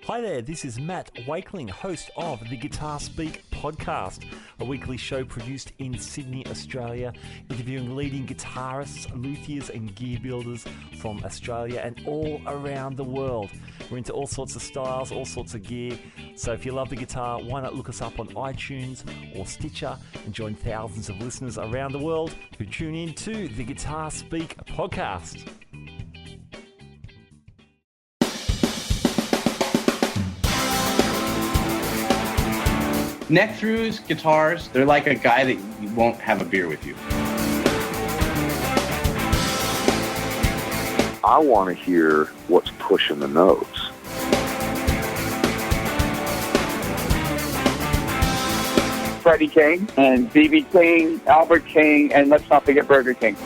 Hi there, this is Matt Wakeling, host of the Guitar Speak podcast, a weekly show produced in Sydney, Australia, interviewing leading guitarists, luthiers and gear builders from Australia and all around the world. We're into all sorts of styles, all sorts of gear, so if you love the guitar, why not look us up on iTunes or Stitcher and join thousands of listeners around the world who tune in to the Guitar Speak podcast. Neck-throughs, guitars, they're like a guy that you won't have a beer with you. I want to hear what's pushing the notes. Freddie King and B.B. King, Albert King, and let's not forget Burger King.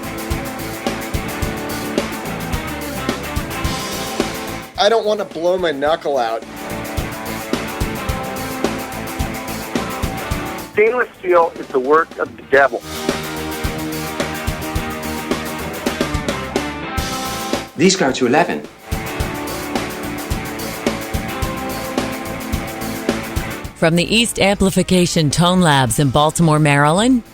I don't want to blow my knuckle out. Stainless steel is the work of the devil. These go to 11. From the East Amplification Tone Labs in Baltimore, Maryland,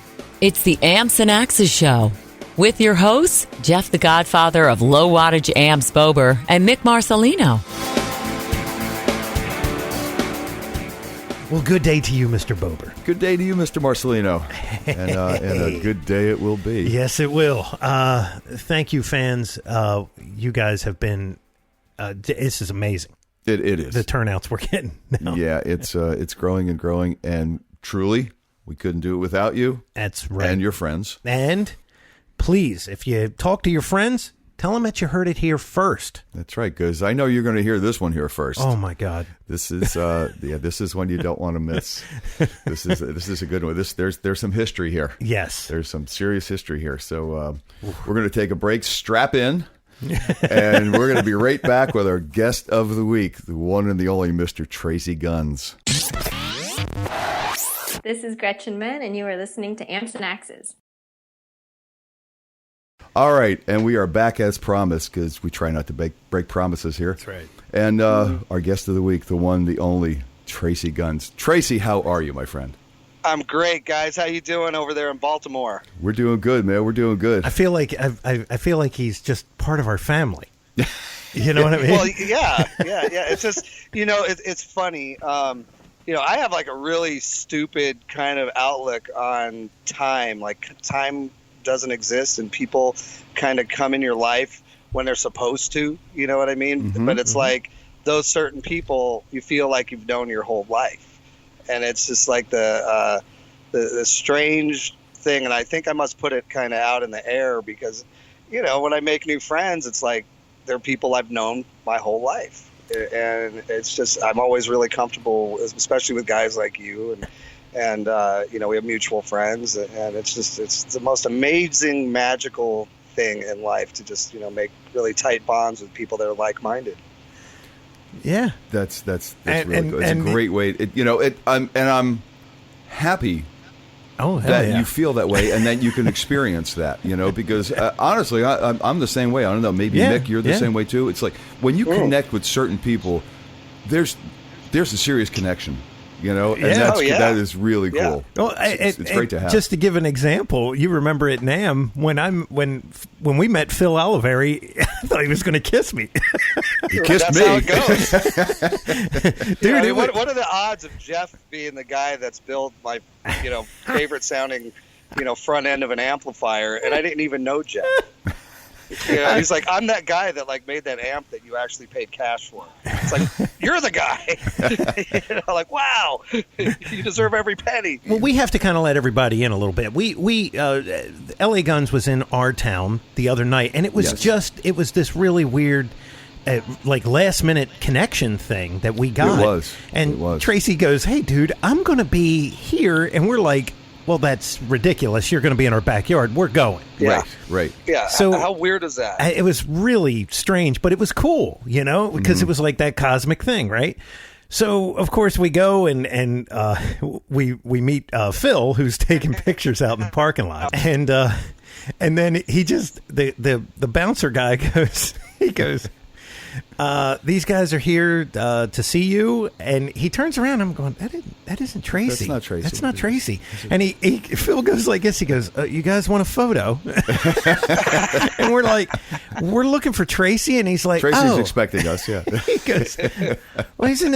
it's the Amps and Axes Show with your hosts, Jeff the Godfather of Low Wattage Amps Bober and Mick Marcelino. Well, good day to you, Mr. Bober. Good day to you, Mr. Marcelino. And a good day it will be. Yes, it will. Thank you, fans. You guys have been, this is amazing. It is. The turnouts we're getting now. Yeah, it's growing and growing. And truly, we couldn't do it without you. That's right. And your friends. And please, if you talk to your friends, tell them that you heard it here first. That's right, because I know you're going to hear this one here first. Oh my God! This is this is one you don't want to miss. This is a good one. There's some history here. Yes, there's some serious history here. So we're going to take a break. Strap in, and we're going to be right back with our guest of the week, the one and the only Mr. Tracii Guns. This is Gretchen Mann, and you are listening to Amps and Axes. All right, and we are back as promised because we try not to break promises here. That's right. And our guest of the week, the one, the only, Tracii Guns. Tracii, how are you, my friend? I'm great, guys. How you doing over there in Baltimore? We're doing good, man. We're doing good. I feel like I feel like he's just part of our family. You know what I mean? Well, yeah. It's just, it's funny. I have like a really stupid kind of outlook on time. Like time doesn't exist and people kind of come in your life when they're supposed to, you know what I mean? Mm-hmm, but it's like those certain people you feel like you've known your whole life, and it's just like the strange thing. And I think I must put it kind of out in the air because when I make new friends, it's like they're people I've known my whole life, and it's just I'm always really comfortable, especially with guys like you and we have mutual friends, and it's the most amazing, magical thing in life to just, make really tight bonds with people that are like-minded. Yeah. That's really good. It's a great way. I'm happy that you feel that way and that you can experience that, because honestly, I'm the same way. I don't know, maybe Mick, you're the same way too. It's like when you connect with certain people, there's a serious connection. That is really cool. Yeah. Well, it's great to have. Just to give an example, you remember at NAMM when we met Phil Oliveri, I thought he was going to kiss me. He kissed me. That's how it goes. Dude, what are the odds of Jeff being the guy that's built my favorite sounding front end of an amplifier, and I didn't even know Jeff. He's like, I'm that guy that made that amp that you actually paid cash for. It's like, you're the guy. Like, wow, you deserve every penny. Well, we have to kind of let everybody in a little bit. We LA Guns was in our town the other night, and it was it was this really weird, last minute connection thing that we got. It was. And Tracii goes, hey, dude, I'm going to be here. And we're like, well, that's ridiculous. You're going to be in our backyard. We're going. Yeah. Right. Yeah. So how weird is that? It was really strange, but it was cool, because it was like that cosmic thing, right? So, of course, we go and we meet Phil, who's taking pictures out in the parking lot. And then he just, the bouncer guy goes, these guys are here to see you. And he turns around. I'm going, that isn't Tracii. That's not Tracii. That's not Tracii. And Phil goes like this. He goes, you guys want a photo? And we're like, we're looking for Tracii. And he's like, Tracy's expecting us, yeah. He goes, well, he's in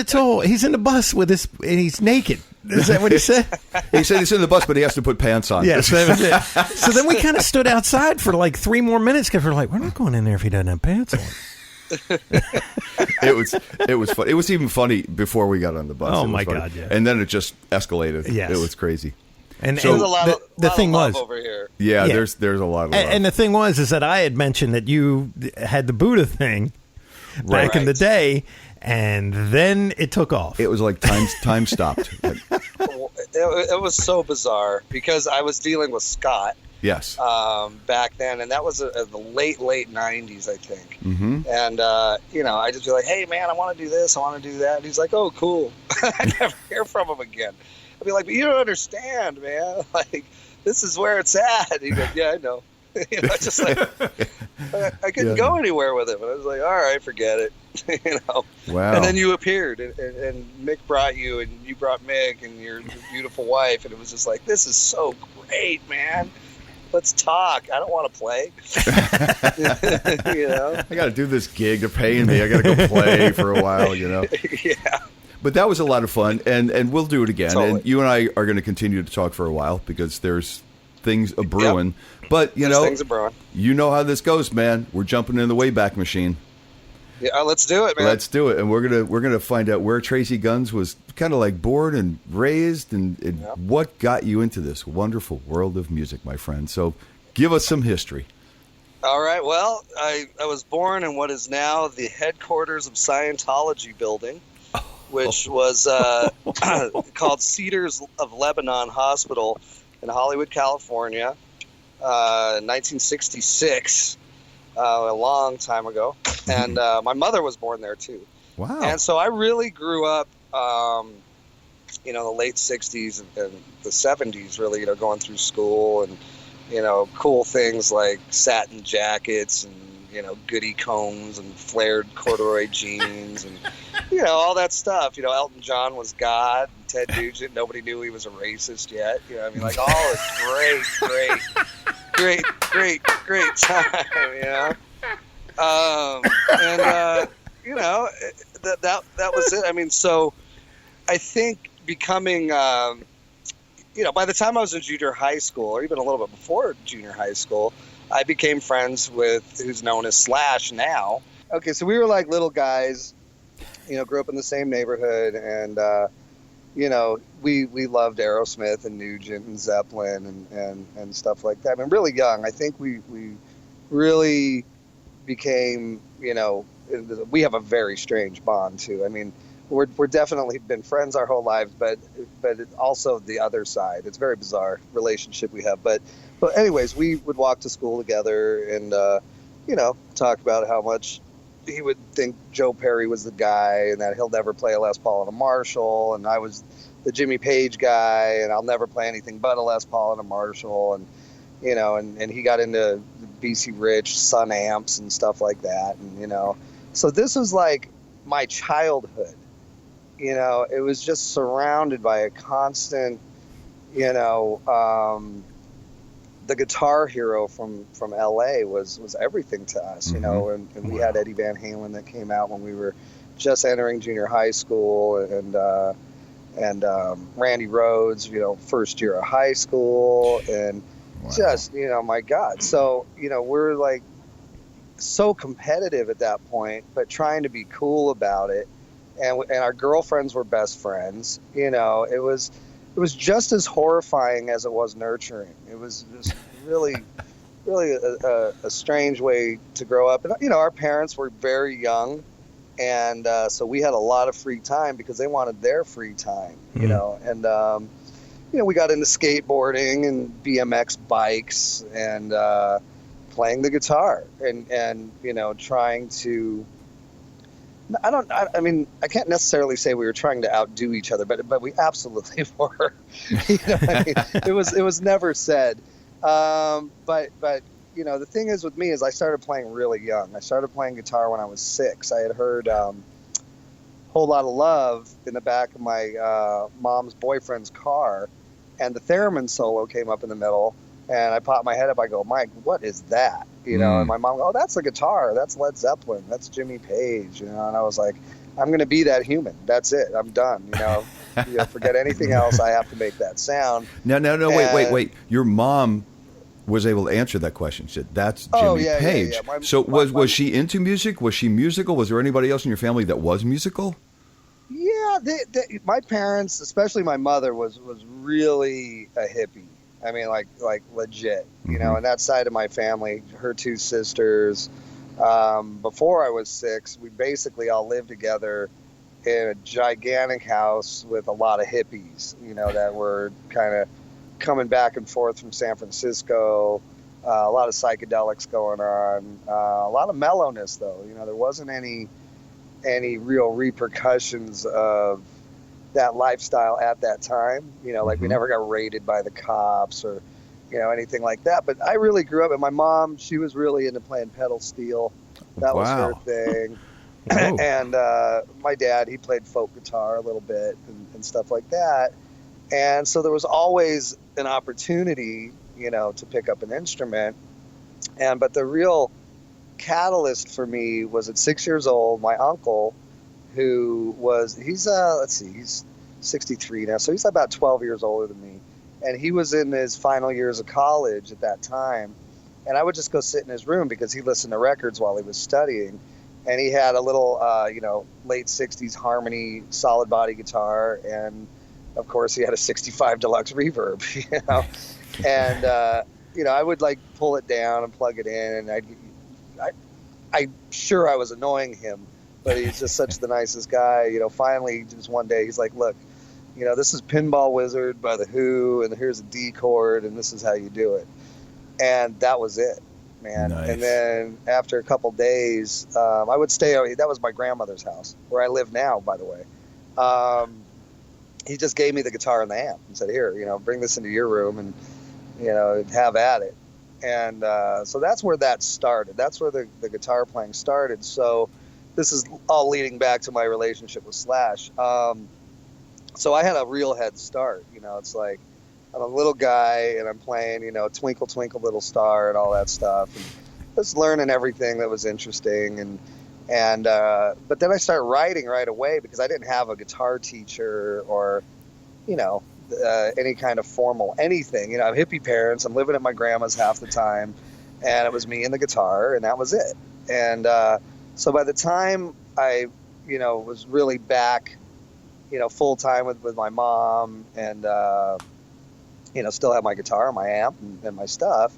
the bus with his, and he's naked. Is that what he said? He said he's in the bus, but he has to put pants on. Yes, that was it. So then we kind of stood outside for like 3 more minutes because we're like, we're not going in there if he doesn't have pants on. It was fun. It was even funny before we got on the bus. Oh my God! Yeah. And then it just escalated. Yes. It was crazy. And so the thing was over here. Yeah, there's a lot of love. And the thing is that I had mentioned that you had the Buddha thing back in the day, and then it took off. It was like time stopped. It was so bizarre because I was dealing with Scott. Yes. Back then, and that was the late 90s, I think. Mm-hmm. And I just be like, "Hey, man, I want to do this, I want to do that." And he's like, "Oh, cool." I never hear from him again. I'd be like, "But you don't understand, man. Like, this is where it's at." He goes, "Yeah, I know." Just like I couldn't go anywhere with him, and I was like, "All right, forget it." Wow. And then you appeared, and Mick brought you, and you brought Mick, and your beautiful wife, and it was just like, "This is so great, man. Let's talk. I don't want to play." I got to do this gig. They're paying me. I got to go play for a while. Yeah. But that was a lot of fun, and we'll do it again. Totally. And you and I are going to continue to talk for a while because there's things a brewing. Yep. But things a brewing. You know how this goes, man. We're jumping in the Wayback Machine. Yeah, let's do it, man. Let's do it, and we're gonna find out where Tracii Guns was kind of like born and raised, and what got you into this wonderful world of music, my friend. So, give us some history. All right. Well, I was born in what is now the headquarters of Scientology building, which was called Cedars of Lebanon Hospital in Hollywood, California, 1966. A long time ago, and my mother was born there too. Wow! And so I really grew up, the late '60s and the '70s. Really, going through school and cool things like satin jackets and goody combs and flared corduroy jeans and all that stuff. Elton John was God. And Ted Nugent, nobody knew he was a racist yet. All is great time, that was it. I mean, so I think becoming, by the time I was in junior high school, or even a little bit before junior high school, I became friends with who's known as Slash now. Okay, so we were like little guys, grew up in the same neighborhood, and we loved Aerosmith and Nugent and Zeppelin and stuff like that. I mean, really young. I think we really became, we have a very strange bond too. I mean, we're definitely been friends our whole lives, but also the other side. It's a very bizarre relationship we have. But anyways, we would walk to school together and, talk about how much he would think Joe Perry was the guy and that he'll never play a Les Paul and a Marshall. And I was the Jimmy Page guy and I'll never play anything but a Les Paul and a Marshall. And, and he got into BC Rich, Sun amps and stuff like that. And, so this was like my childhood, it was just surrounded by a constant, the Guitar Hero from LA was everything to us, and we had Eddie Van Halen that came out when we were just entering junior high school, and Randy Rhoads, first year of high school, and just, my God. So, we're like so competitive at that point, but trying to be cool about it. And our girlfriends were best friends. It was just as horrifying as it was nurturing. It was just really, really a strange way to grow up. And, our parents were very young. And so we had a lot of free time because they wanted their free time, and, we got into skateboarding and BMX bikes and playing the guitar and trying to, I mean, I can't necessarily say we were trying to outdo each other, but we absolutely were. It was never said. But the thing is with me is I started playing really young. I started playing guitar when I was 6. I had heard Whole Lot of Love in the back of my mom's boyfriend's car, and the theremin solo came up in the middle, and I popped my head up. I go, Mike, what is that? And my mom, oh, that's a guitar. That's Led Zeppelin. That's Jimmy Page. And I was like, I'm going to be that human. That's it. I'm done. Forget anything else. I have to make that sound. No. Wait. Your mom was able to answer that question. She said, that's Jimmy Page. Yeah. Was she into music? Was she musical? Was there anybody else in your family that was musical? Yeah, my parents, especially my mother, was really a hippie. I mean, like legit, and that side of my family, her 2 sisters, before I was 6, we basically all lived together in a gigantic house with a lot of hippies, that were kind of coming back and forth from San Francisco, a lot of psychedelics going on, a lot of mellowness though. There wasn't any real repercussions of that lifestyle at that time. Like we never got raided by the cops or, anything like that. But I really grew up, and my mom, she was really into playing pedal steel. That was her thing. And my dad, he played folk guitar a little bit and stuff like that. And so there was always an opportunity, to pick up an instrument. But the real catalyst for me was at 6 years old, my uncle, he's 63 now, so he's about 12 years older than me. And he was in his final years of college at that time. And I would just go sit in his room because he listened to records while he was studying. And he had a little, late 60s Harmony solid body guitar. And, of course, he had a 65 Deluxe Reverb, And, I would, pull it down and plug it in. And I'm sure I was annoying him, but he's just such the nicest guy. Finally, just one day, he's like, look, this is Pinball Wizard by The Who, and here's a D chord, and this is how you do it. And that was it, man. Nice. And then after a couple days, I would stay. That was my grandmother's house, where I live now, by the way. He just gave me the guitar and the amp and said, here, bring this into your room and, have at it. And so that's where that started. That's where the guitar playing started. So this is all leading back to my relationship with Slash. So I had a real head start. It's like I'm a little guy and I'm playing, Twinkle, Twinkle, Little Star and all that stuff. And just learning everything that was interesting. But then I started writing right away because I didn't have a guitar teacher or, any kind of formal anything. I have hippie parents. I'm living at my grandma's half the time, and it was me and the guitar, and that was it. And so by the time I, was really back, full time with my mom, and still have my guitar, my amp, and my stuff.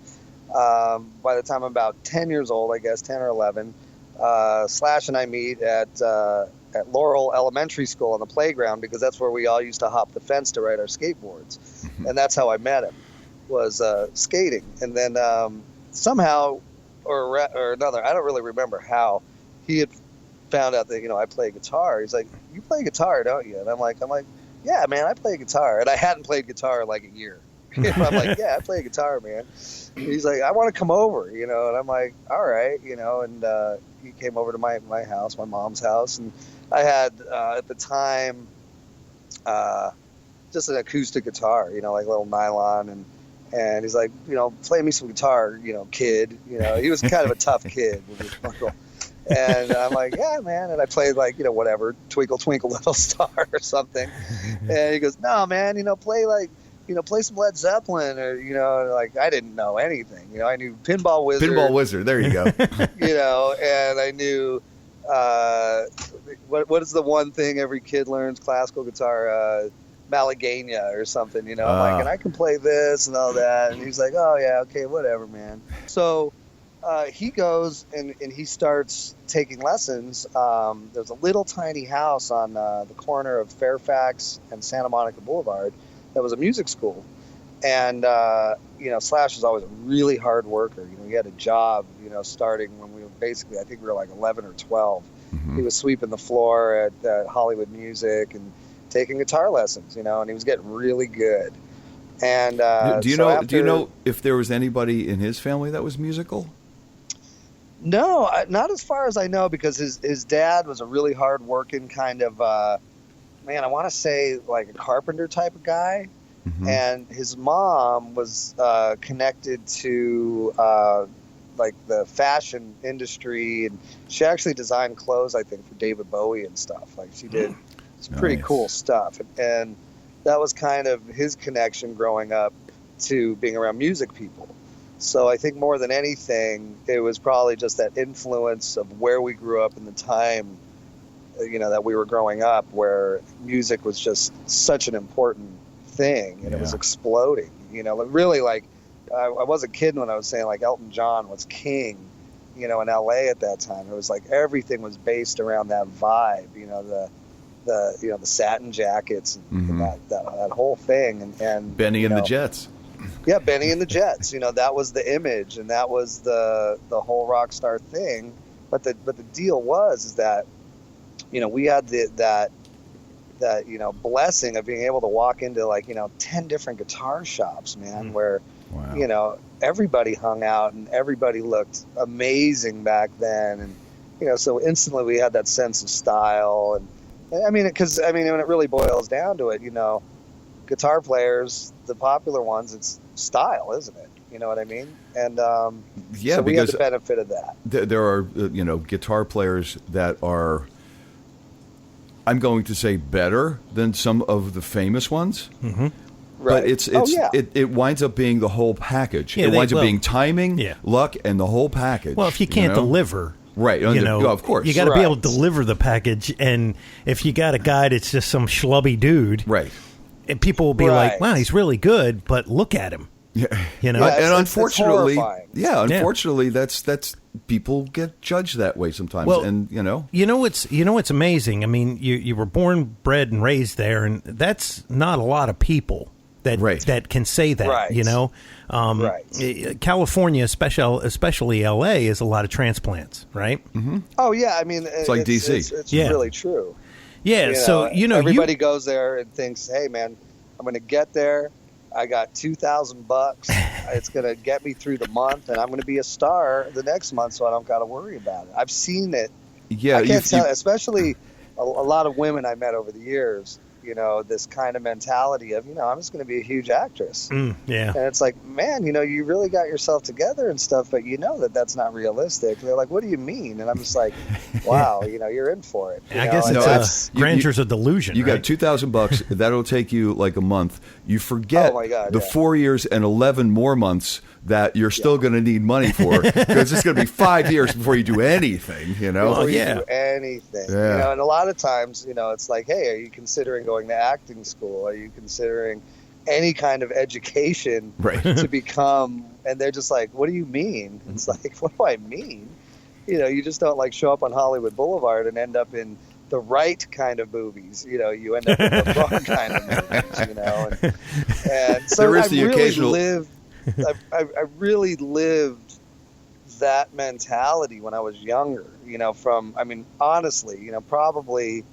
By the time I'm about 10 years old, I guess 10 or 11, Slash and I meet at Laurel Elementary School on the playground because that's where we all used to hop the fence to ride our skateboards. And that's how I met him, was skating. And then somehow or another, I don't really remember how, he had found out that, I play guitar. He's like, you play guitar, don't you? And I'm like, yeah, man, I play guitar. And I hadn't played guitar in like a year. I'm like, yeah, I play guitar, man. And he's like, I want to come over, and I'm like, all right, and he came over to my house, my mom's house, and I had, at the time, just an acoustic guitar, like a little nylon, and he's like, play me some guitar, kid. He was kind of a tough kid with his uncle. And I'm like, yeah, man. And I played whatever, Twinkle, Twinkle, Little Star or something. And he goes, no, man, play play some Led Zeppelin or, I didn't know anything. I knew Pinball Wizard. Pinball Wizard, there you go. And I knew, what is the one thing every kid learns, classical guitar, Malagueña or something, I'm like, and I can play this and all that. And he's like, oh, yeah, okay, whatever, man. So he goes and he starts taking lessons. There's a little tiny house on the corner of Fairfax and Santa Monica Boulevard that was a music school. And, Slash was always a really hard worker. He had a job, starting when we were basically, I think we were like 11 or 12. Mm-hmm. He was sweeping the floor at Hollywood Music and taking guitar lessons, and he was getting really good. And do you know if there was anybody in his family that was musical? No, not as far as I know, because his dad was a really hard-working kind of, I want to say like a carpenter type of guy. Mm-hmm. And his mom was connected to like the fashion industry, and she actually designed clothes, I think, for David Bowie and stuff. Like she did some pretty cool stuff. And that was kind of his connection growing up to being around music people. So I think more than anything, it was probably just that influence of where we grew up in the time, that we were growing up, where music was just such an important thing, and it was exploding. Really, like I wasn't kidding when I was saying like Elton John was king, in LA at that time. It was like everything was based around that vibe, the satin jackets and that whole thing, and Benny and the Jets. Yeah, Benny and the Jets. That was the image, and that was the whole rock star thing. But the deal is that we had that blessing of being able to walk into 10 different guitar shops, man, where everybody hung out and everybody looked amazing back then, and so instantly we had that sense of style. And I mean, because when it really boils down to it, guitar players, the popular ones, it's style, isn't it? You know what I mean? And so we have the benefit of that. There are guitar players that are, I'm going to say, better than some of the famous ones. Mm-hmm. Right. But it winds up being the whole package. It winds up being timing, luck, and the whole package. Well, if you can't deliver. Right, of course. You got to be able to deliver the package, and if you got a guy that's just some schlubby dude, right, and people will be like, "Wow, he's really good," but look at him. Yeah, and unfortunately, unfortunately, that's people get judged that way sometimes. Well, and what's amazing. I mean, you were born, bred, and raised there, and that's not a lot of people that can say that. Right. California, especially LA, is a lot of transplants, right? Mm-hmm. Oh yeah, I mean, it's like DC. It's really true. Yeah, everybody goes there and thinks, "Hey, man, I'm going to get there. I got $2,000. It's going to get me through the month, and I'm going to be a star the next month, so I don't got to worry about it." I've seen it. Yeah, I can't tell, especially a lot of women I met over the years. This kind of mentality of, I'm just going to be a huge actress. And it's like, man, you really got yourself together and stuff, but that's not realistic. And they're like, what do you mean? And I'm just like, wow, you're in for it. I guess it's grandeure's a delusion. You got $2,000. That'll take you like a month. You forget 4 years and 11 more months that you're still going to need money for, because it's going to be 5 years before you do anything, Before you do anything. And a lot of times, it's like, hey, are you considering going to acting school? Are you considering any kind of education to become? And they're just like, what do you mean? It's like, what do I mean? You just don't show up on Hollywood Boulevard and end up in the right kind of movies. You end up in the wrong kind of movies. And so there is the occasional. I really lived that mentality when I was younger, honestly, probably,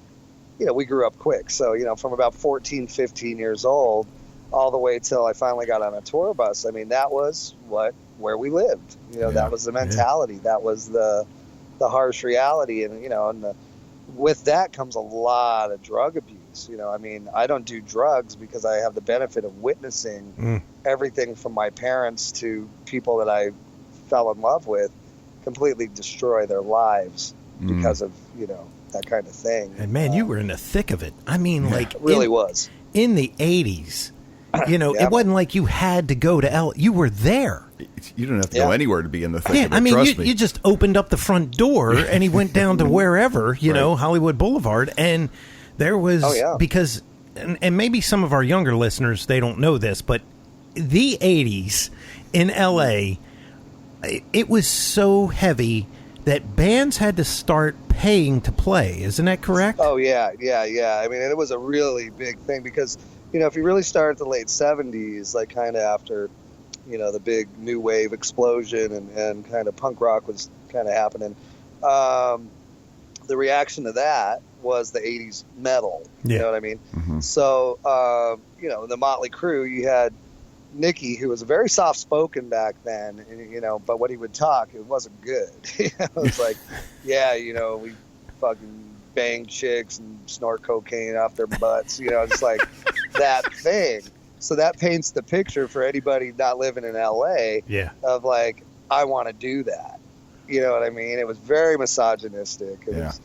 we grew up quick. So, from about 14, 15 years old, all the way till I finally got on a tour bus. I mean, that was where we lived, that was the mentality. That was the harsh reality. And, with that comes a lot of drug abuse. I don't do drugs because I have the benefit of witnessing everything from my parents to people that I fell in love with completely destroy their lives because of, that kind of thing. And man, you were in the thick of it. I mean, it really was. In the 80s, it wasn't like you had to go to L. You were there. You don't have to go anywhere to be in the thick of it. I mean, trust me. You just opened up the front door and he went down to wherever, Hollywood Boulevard. And there was, because, and maybe some of our younger listeners, they don't know this, but the 80s in LA, it was so heavy that bands had to start paying to play. Isn't that correct? Oh, yeah. I mean, it was a really big thing because, if you really start at the late 70s, kind of after, the big new wave explosion and kind of punk rock was kind of happening, the reaction to that was the 80s metal. You know what I mean? Mm-hmm. So, the Motley Crue, you had, Nicky, who was very soft-spoken back then, and, but when he would talk, it wasn't good. It was like, yeah, we fucking bang chicks and snort cocaine off their butts, it's like that thing. So that paints the picture for anybody not living in LA of like, I want to do that. You know what I mean? It was very misogynistic. It was,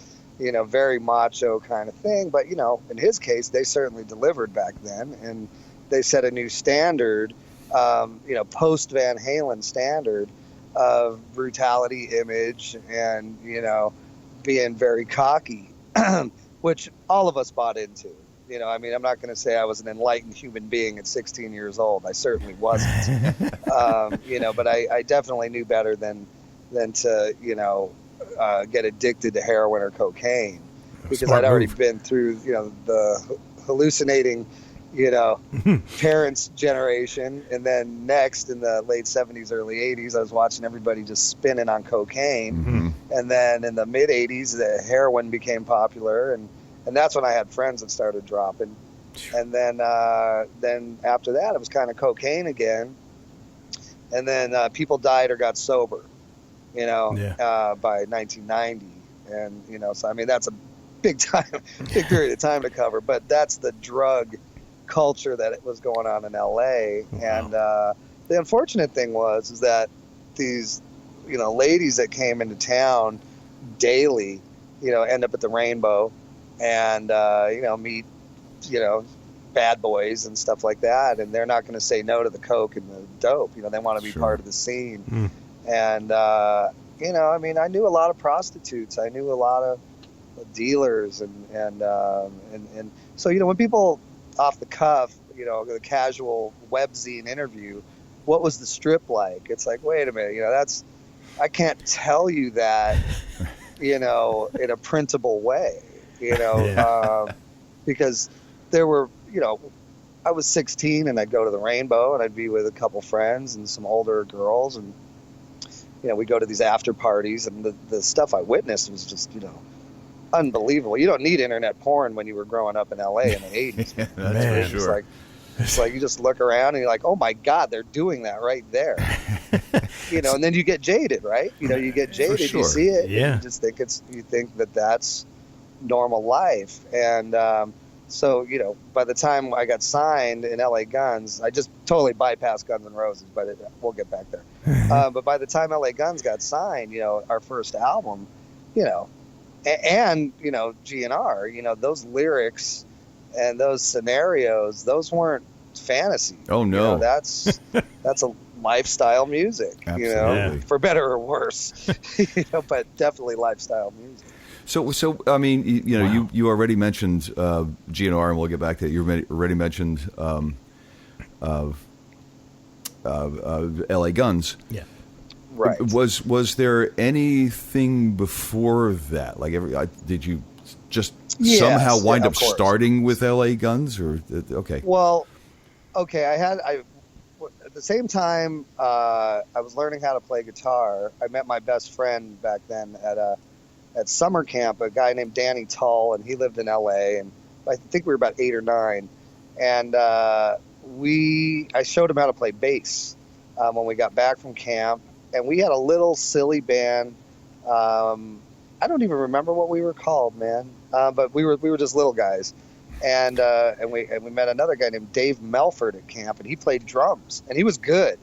very macho kind of thing. But, in his case, they certainly delivered back then. And they set a new standard, post Van Halen standard of brutality, image, and, being very cocky, which all of us bought into. I'm not going to say I was an enlightened human being at 16 years old. I certainly wasn't. But I definitely knew better than to, get addicted to heroin or cocaine, because I'd already been through, the hallucinating, parents' generation. And then next in the late 70s, early 80s, I was watching everybody just spinning on cocaine. Mm-hmm. And then in the mid 80s, the heroin became popular. And that's when I had friends that started dropping. And then after that, it was kind of cocaine again. And then people died or got sober, by 1990. And, so, that's a big period of time to cover. But that's the drug culture that it was going on in L.A. Oh, wow. And the unfortunate thing is that these, ladies that came into town daily, end up at the Rainbow. And, meet, bad boys and stuff like that. And they're not going to say no to the coke and the dope. They want to be part of the scene. Mm. And, I knew a lot of prostitutes. I knew a lot of dealers. And so, when people off the cuff, the casual webzine interview, what was the strip like? It's like, wait a minute, I can't tell you that, in a printable way. Because there were, I was 16 and I'd go to the Rainbow and I'd be with a couple friends and some older girls, and, we'd go to these after parties, and the stuff I witnessed was just, unbelievable. You don't need internet porn when you were growing up in LA in the 80s. Yeah, that's for sure. It's like you just look around and you're like, oh my God, they're doing that right there. And then you get jaded, right? You get jaded, sure. You see it, and you just think you think that that's normal life. And so by the time I got signed in LA Guns, I just totally bypassed Guns N' Roses, but we'll get back there. But by the time LA Guns got signed, our first album, and GNR, those lyrics and those scenarios, those weren't fantasy. Oh no, that's a lifestyle music. Absolutely. For better or worse, but definitely lifestyle music. So wow. you already mentioned GNR, and we'll get back to that. You already mentioned LA Guns. Yeah. Right. Was there anything before that? Like, did you just somehow wind up starting with LA Guns, or okay? Well, okay. At the same time I was learning how to play guitar, I met my best friend back then at summer camp, a guy named Danny Tull, and he lived in LA, and I think we were about 8 or 9, and I showed him how to play bass when we got back from camp, and we had a little silly band. I don't even remember what we were called, man, but we were just little guys, and we met another guy named Dave Melford at camp, and he played drums, and he was good.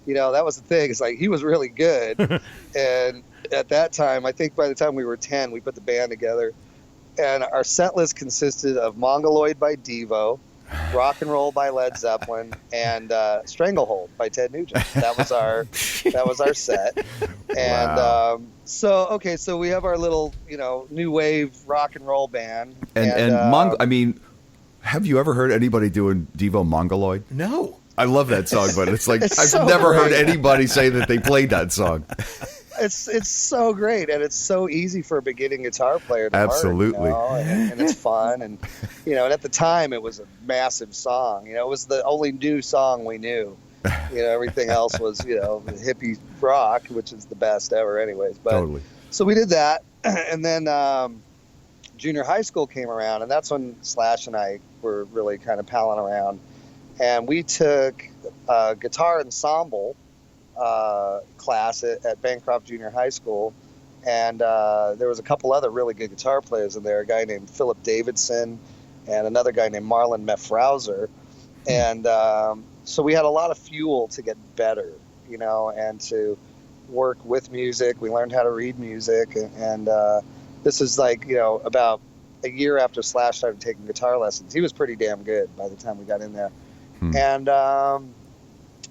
That was the thing. It's like he was really good, and at that time, I think by the time we were 10, we put the band together, and our set list consisted of Mongoloid by Devo, Rock and Roll by Led Zeppelin, and Stranglehold by Ted Nugent. That was our set. And wow. So we have our little new wave rock and roll band. And have you ever heard anybody doing Devo Mongoloid? No. I love that song, but it's like I've so never great. heard anybody say that they played that song. It's so great, and it's so easy for a beginning guitar player to absolutely learn, and it's fun, and and at the time it was a massive song. It was the only new song we knew. Everything else was hippie rock, which is the best ever, anyways. But totally. So we did that, and then junior high school came around, and that's when Slash and I were really kind of palling around. and we took a guitar ensemble class at Bancroft Junior High School, and there was a couple other really good guitar players in there, a guy named Philip Davidson and another guy named Marlon Meffrauser. And so we had a lot of fuel to get better, you know, and to work with music. We learned how to read music, and this is like, you know, about a year after Slash started taking guitar lessons. He was pretty damn good by the time we got in there. And,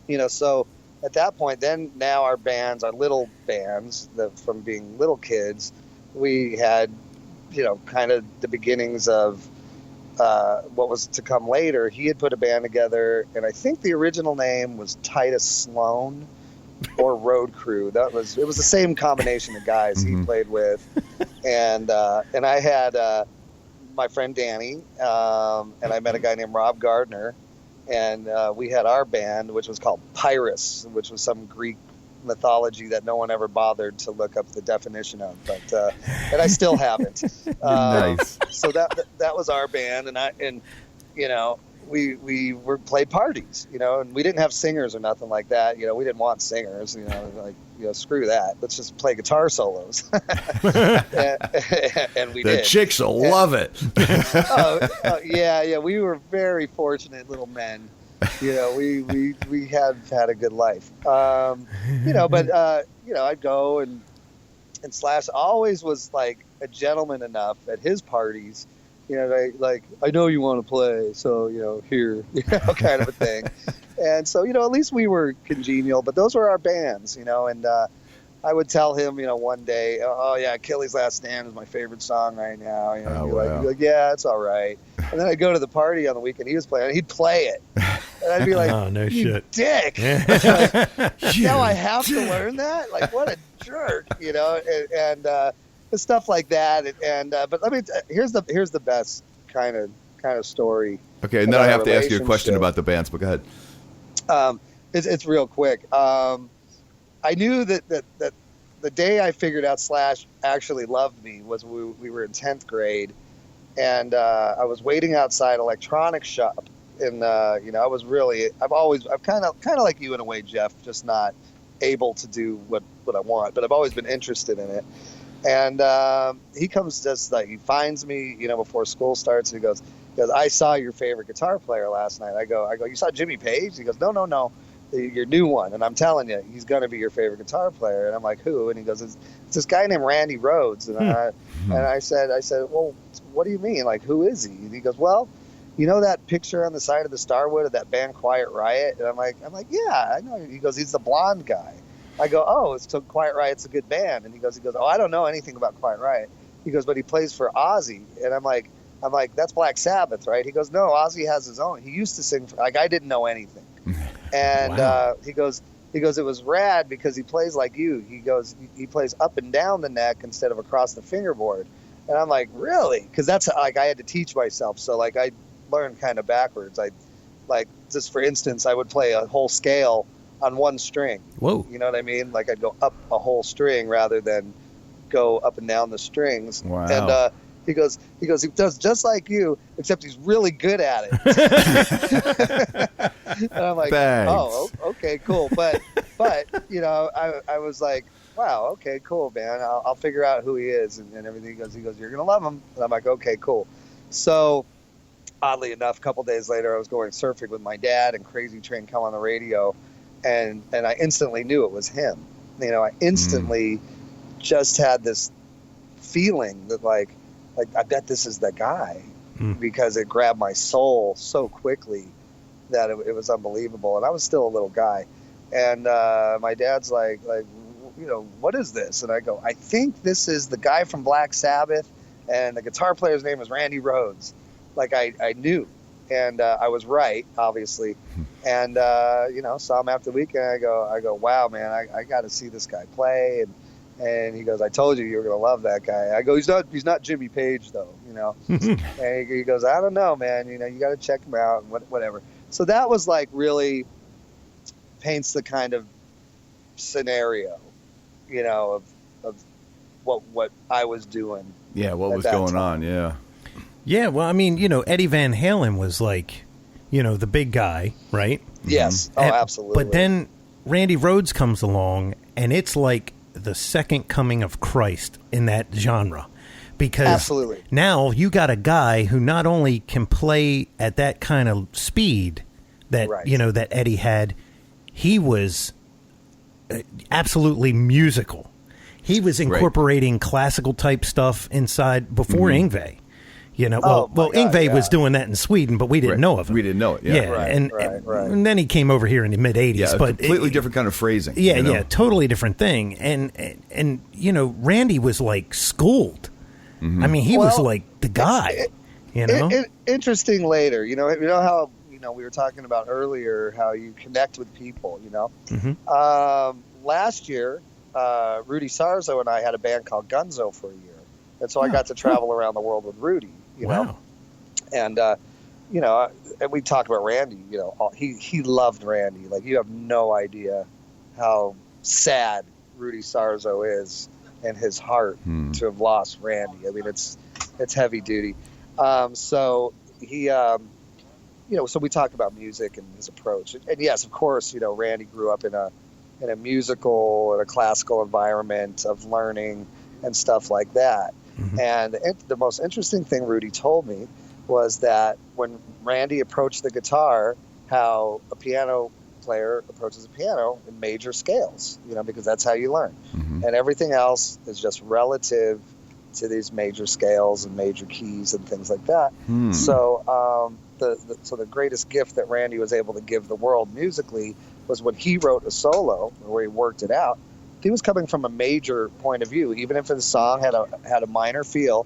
you know, so at that point, then now our bands, our little bands, from being little kids, we had, you know, kind of the beginnings of what was to come later. He had put a band together, and I think the original name was Titus Sloan or Road Crew. It was the same combination of guys he played with. And I had my friend Danny, and I met a guy named Rob Gardner, and we had our band, which was called Pyrrhus, which was some Greek mythology that no one ever bothered to look up the definition of, but and I still haven't. Nice. So that was our band, and you know, we played parties, you know, and we didn't have singers or nothing like that. You know, we didn't want singers, you know, like, you know, screw that. Let's just play guitar solos. and we did. The chicks will love it. Yeah. We were very fortunate little men. You know, we had a good life. You know, but you know, I'd go and Slash always was like a gentleman enough at his parties. You know, like I know you want to play, so, you know, here, you know, kind of a thing. And so, you know, at least we were congenial, but those were our bands, you know, and I would tell him, you know, one day, oh yeah, Achilles' Last Stand is my favorite song right now. You know, he'd be like, yeah, it's all right. And then I'd go to the party on the weekend he was playing, and he'd play it. And I'd be like, oh, no you shit. dick. Like, now I have to learn that? Like, what a jerk, you know? And stuff like that. And but let me here's the best kind of story. Okay, and then I have to ask you a question about the bands, but go ahead. It's real quick. I knew that the day I figured out Slash actually loved me was we were in 10th grade, and I was waiting outside electronics shop, and you know, I've kind of like you in a way, Jeff, just not able to do what I want, but I've always been interested in it. And he comes, just like, he finds me, you know, before school starts, and he goes, I saw your favorite guitar player last night. I go, you saw Jimmy Page? He goes, no, your new one. And I'm telling you, he's going to be your favorite guitar player. And I'm like, who? And he goes, it's this guy named Randy Rhoads. And I said, well, what do you mean? Like, who is he? And he goes, well, you know that picture on the side of the Starwood of that band Quiet Riot? And I'm like, yeah, I know. He goes, he's the blonde guy. I go, oh, so Quiet Riot's a good band. And he goes, oh, I don't know anything about Quiet Riot. He goes, but he plays for Ozzy. And I'm like, that's Black Sabbath, right? He goes, no, Ozzy has his own. He used to sing for, like, I didn't know anything. And wow. He goes, it was rad because he plays like you. He goes, he plays up and down the neck instead of across the fingerboard. And I'm like, really? Because that's, like, I had to teach myself. So, like, I learned kind of backwards. Like, just for instance, I would play a whole scale on one string. Whoa. You know what I mean? Like, I'd go up a whole string rather than go up and down the strings. Wow. And he goes, he does just like you, except he's really good at it. And I'm like, thanks. Oh, okay, cool. But you know, I was like, wow, okay, cool, man. I'll figure out who he is and everything. He goes, you're gonna love him. And I'm like, okay, cool. So oddly enough, a couple days later, I was going surfing with my dad, and Crazy Train come on the radio. And I instantly knew it was him. You know, I instantly just had this feeling that like I bet this is the guy, because it grabbed my soul so quickly that it was unbelievable. And I was still a little guy. And my dad's like, you know, what is this? And I go, I think this is the guy from Black Sabbath, and the guitar player's name is Randy Rhoads. Like, I knew. And I was right, obviously. And, you know, saw him after the weekend. I go, wow, man, I got to see this guy play. And he goes, I told you were going to love that guy. I go, he's not Jimmy Page, though, you know. And he goes, I don't know, man. You know, you got to check him out and whatever. So that was, like, really paints the kind of scenario, you know, of what I was doing. Yeah, what was going on, yeah. Yeah, well, I mean, you know, Eddie Van Halen was like, the big guy, right? Yes. Oh, absolutely. But then Randy Rhoads comes along, and it's like the second coming of Christ in that genre. Because absolutely. Now you got a guy who not only can play at that kind of speed that, that Eddie had, he was absolutely musical. He was incorporating classical type stuff inside before Yngwie. Yngwie was doing that in Sweden, but we didn't know of him. We didn't know it. Yeah, and then he came over here in the mid '80s. Yeah, but completely different kind of phrasing. Yeah, totally different thing. And Randy was like schooled. I mean, he was like the guy. Interesting later. You know how we were talking about earlier how you connect with people. Last year, Rudy Sarzo and I had a band called Gunzo for a year. And so I got to travel around the world with Rudy, know, and and we talked about Randy. He loved Randy. Like, you have no idea how sad Rudy Sarzo is in his heart to have lost Randy. I mean, it's heavy duty. So he, so we talked about music and his approach. And yes, of course, Randy grew up in a musical and a classical environment of learning and stuff like that. And the most interesting thing Rudy told me was that when Randy approached the guitar, how a piano player approaches a piano in major scales, because that's how you learn. And everything else is just relative to these major scales and major keys and things like that. So the greatest gift that Randy was able to give the world musically was when he wrote a solo, where he worked it out. He was coming from a major point of view. Even if the song had a minor feel,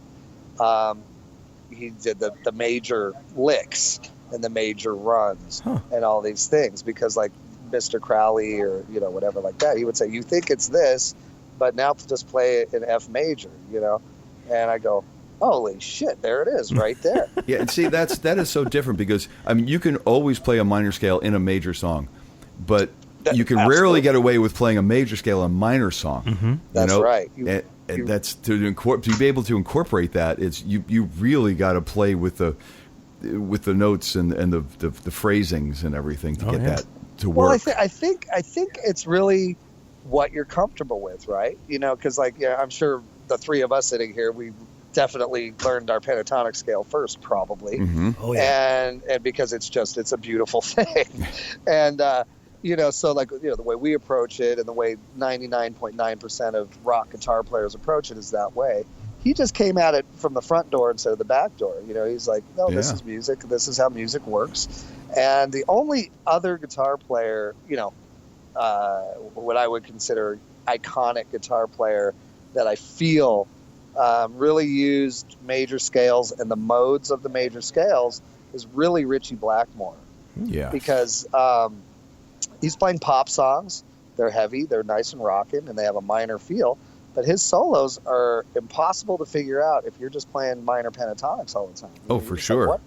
he did the major licks and the major runs and all these things, because like Mr. Crowley or whatever like that, he would say, you think it's this, but now just play it in F major, and I go, holy shit, there it is right there. Yeah, and see, that is so different, because I mean, you can always play a minor scale in a major song, but you can rarely get away with playing a major scale in a minor song. That's right. And that's to be able to incorporate that. It's you really got to play with the notes and the phrasings and everything to get that to work. Well, I think it's really what you're comfortable with, right? Because I'm sure the three of us sitting here, we definitely learned our pentatonic scale first, probably. Oh yeah. And because it's a beautiful thing, and. So the way we approach it and the way 99.9% of rock guitar players approach it is that way. He just came at it from the front door instead of the back door. He's like, no, this is music. This is how music works. And the only other guitar player, what I would consider iconic guitar player that I feel really used major scales and the modes of the major scales is really Ritchie Blackmore. Yeah. Because he's playing pop songs. They're heavy, they're nice and rocking, and they have a minor feel. But his solos are impossible to figure out if you're just playing minor pentatonics all the time. Oh, for sure. Like,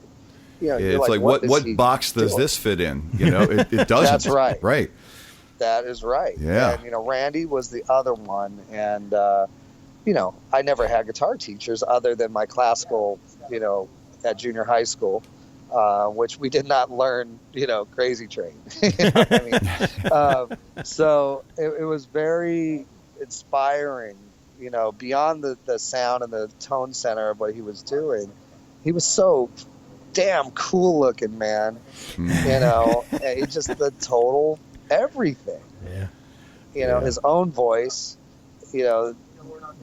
it's like what box does this fit in? It doesn't. That's right. Right. That is right. Yeah. And, Randy was the other one. And, I never had guitar teachers other than my classical, at junior high school. Which we did not learn, Crazy Train. So it was very inspiring, beyond the sound and the tone center of what he was doing. He was so damn cool looking, man. He just the total everything. Yeah. His own voice,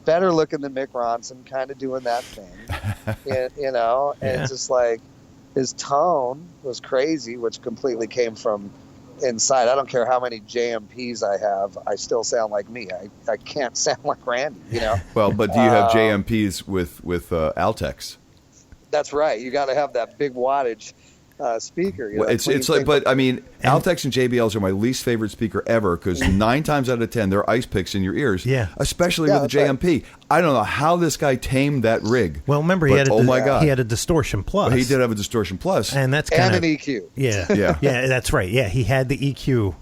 better looking than Mick Ronson, kind of doing that thing, and just like. His tone was crazy, which completely came from inside. I don't care how many JMPs I have. I still sound like me. I can't sound like Randy, Well, but do you have JMPs with Altex? That's right. You got to have that big wattage speaker. Well, it's like, but I mean, Altex and JBLs are my least favorite speaker ever, because 9 times out of 10 they're ice picks in your ears. Yeah, especially with the JMP. Right. I don't know how this guy tamed that rig. Well, remember he had he had a Distortion Plus. Well, he did have a Distortion Plus, and that's kind of an EQ. Yeah, that's right. Yeah, he had the EQ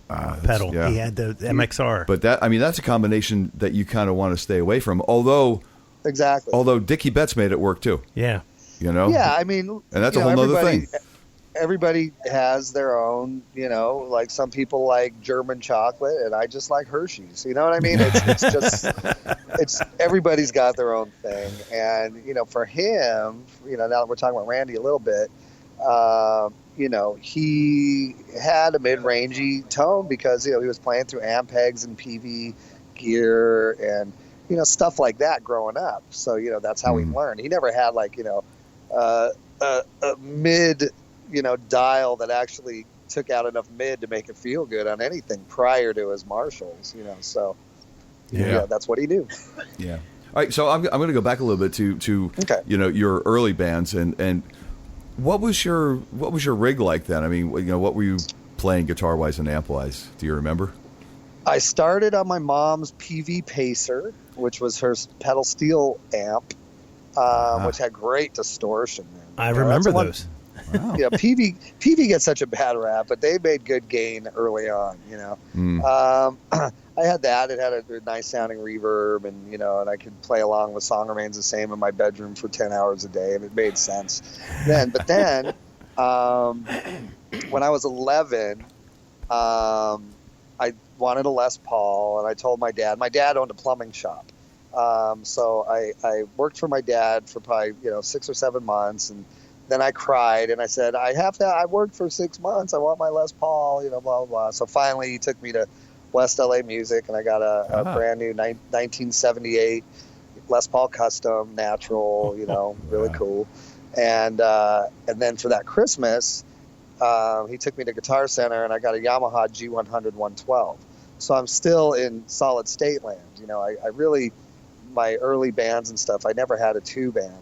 pedal. Yeah. He had the MXR. But that's a combination that you kind of want to stay away from. Although Dickie Betts made it work too. Yeah. Yeah, I mean, and that's a whole other thing. everybody has their own, like some people like German chocolate and I just like Hershey's, you know what I mean? It's just, everybody's got their own thing. And, for him, now that we're talking about Randy a little bit, he had a mid-rangey tone because, he was playing through Ampegs and PV gear and, stuff like that growing up. So, that's how he learned. He never had like, a mid, dial that actually took out enough mid to make it feel good on anything prior to his Marshalls, so yeah, that's what he knew. Yeah. All right. So I'm going to go back a little bit to okay. Your early bands and what was your rig like then? I mean, what were you playing guitar wise and amp wise? Do you remember? I started on my mom's PV Pacer, which was her pedal steel amp, which had great distortion. I remember those. Wow. PV gets such a bad rap, but they made good gain early on. I had that. It had a nice sounding reverb, and and I could play along with "Song Remains the Same" in my bedroom for 10 hours a day, and it made sense. Then, when I was 11, I wanted a Les Paul, and I told my dad. My dad owned a plumbing shop. So I worked for my dad for probably 6 or 7 months, and then I cried and I said, I worked for 6 months, I want my Les Paul, blah blah blah. So finally he took me to West LA Music, and I got a brand new 1978 Les Paul Custom Natural, really cool. And then for that Christmas, he took me to Guitar Center, and I got a Yamaha G100 112. So I'm still in solid state land. I really, my early bands and stuff, I never had a tube amp,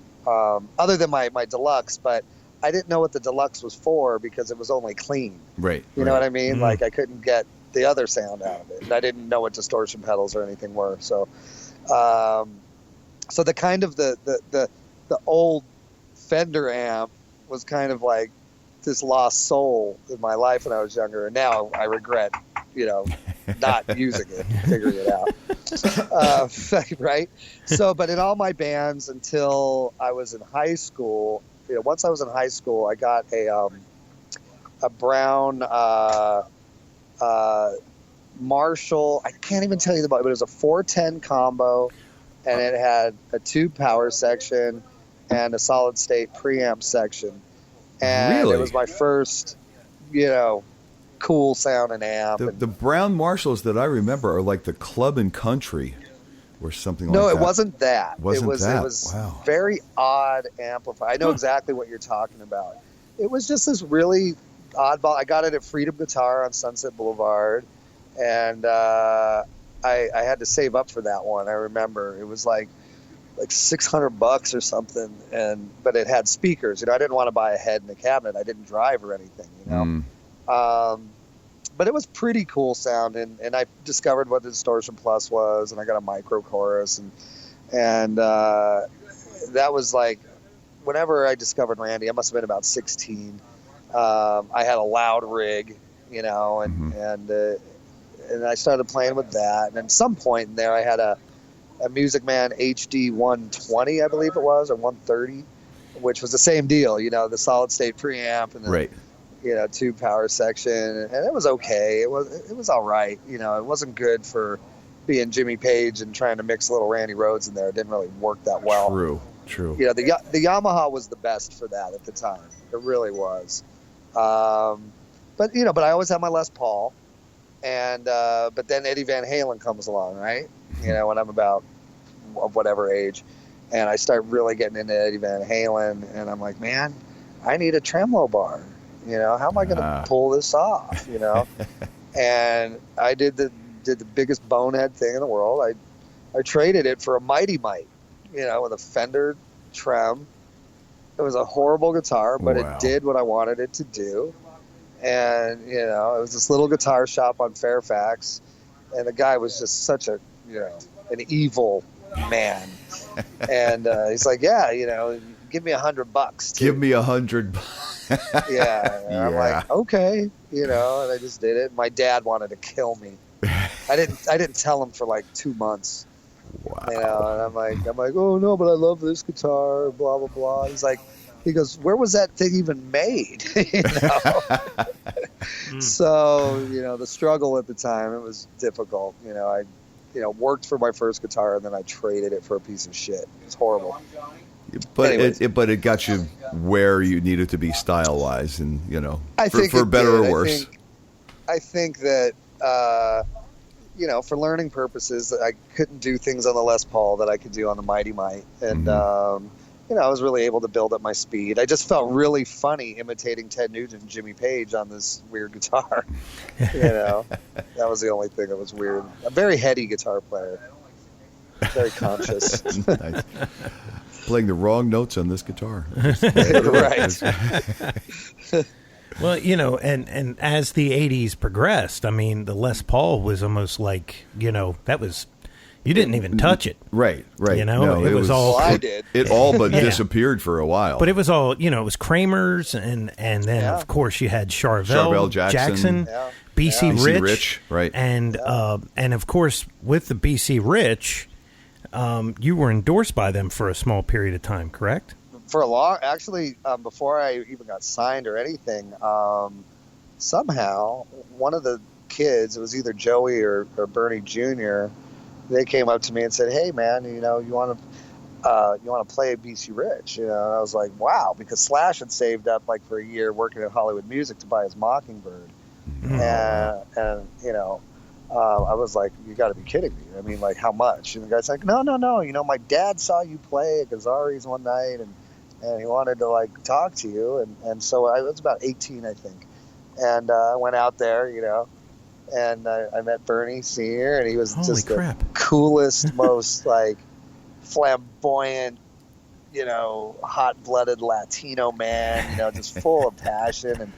other than my deluxe, but I didn't know what the deluxe was for because it was only clean. Right. You know what I mean? Mm-hmm. Like I couldn't get the other sound out of it, and I didn't know what distortion pedals or anything were. So, so the kind of the old Fender amp was kind of like this lost soul in my life when I was younger, and now I regret, not using it, figuring it out. Right. So, but in all my bands until I was in high school, once I was in high school, I got a brown Marshall. I can't even tell you but it was a 410 combo, and it had a tube power section and a solid state preamp section. And it was my first, cool sounding amp. The brown Marshalls that I remember are like the Club and Country or something like that. No, it wasn't that. It was wow. Very odd amplifier. I know exactly what you're talking about. It was just this really oddball. I got it at Freedom Guitar on Sunset Boulevard, and I had to save up for that one. I remember it was like $600 or something, but it had speakers. I didn't want to buy a head and a cabinet. I didn't drive or anything, but it was pretty cool sound, and I discovered what the Distortion Plus was, and I got a micro chorus, and that was like whenever I discovered Randy, I must have been about 16. I had a loud rig, and I started playing with that, and at some point in there I had a Music Man HD 120, I believe it was, or 130, which was the same deal, the solid state preamp and the tube power section, and it was okay. It was all right. It wasn't good for being Jimmy Page and trying to mix little Randy Rhoads in there. It didn't really work that well. True. The Yamaha was the best for that at the time. It really was. But I always had my Les Paul, and but then Eddie Van Halen comes along, right? When I'm about whatever age, and I start really getting into Eddie Van Halen, and I'm like, man, I need a tremolo bar. How am I going to pull this off? And I did the biggest bonehead thing in the world. I traded it for a Mighty Mite, with a Fender Trem. It was a horrible guitar, but it did what I wanted it to do. And it was this little guitar shop on Fairfax, and the guy was just such a an evil man. And he's like, yeah, give me $100. Give me $100. Yeah. And I'm like, okay, and I just did it. My dad wanted to kill me. I didn't tell him for like 2 months. Wow. And I'm like, oh no, but I love this guitar, blah blah blah. He's like, He goes, where was that thing even made? So, the struggle at the time, it was difficult. I worked for my first guitar, and then I traded it for a piece of shit. It was horrible. But it got you where you needed to be style-wise, and, for better or worse. I think that, for learning purposes, I couldn't do things on the Les Paul that I could do on the Mighty Mite. And, I was really able to build up my speed. I just felt really funny imitating Ted Nugent and Jimmy Page on this weird guitar. That was the only thing that was weird. A very heady guitar player. Very conscious. Nice. Playing the wrong notes on this guitar. Right. Well, and as the 80s progressed, I mean, the Les Paul was almost like, that was, you didn't even touch it. Right. No, it was all. I did. It all but disappeared for a while. But it was all, it was Kramer's, and then, of course, you had Charvel Jackson, BC Rich. Right. And of course, with the BC Rich, you were endorsed by them for a small period of time, correct? For a long, actually, before I even got signed or anything, somehow one of the kids, it was either Joey or Bernie Jr., they came up to me and said, "Hey, man, you want to play BC Rich?" And I was like, "Wow," because Slash had saved up like for a year working at Hollywood Music to buy his Mockingbird, and I was like, "You got to be kidding me!" I mean, like, how much? And the guy's like, "No. My dad saw you play at Gazzari's one night, and he wanted to like talk to you." And so I was about 18, I think, and I went out there, and I met Bernie Sr., and he was just the coolest, most like flamboyant, hot-blooded Latino man, just full of passion,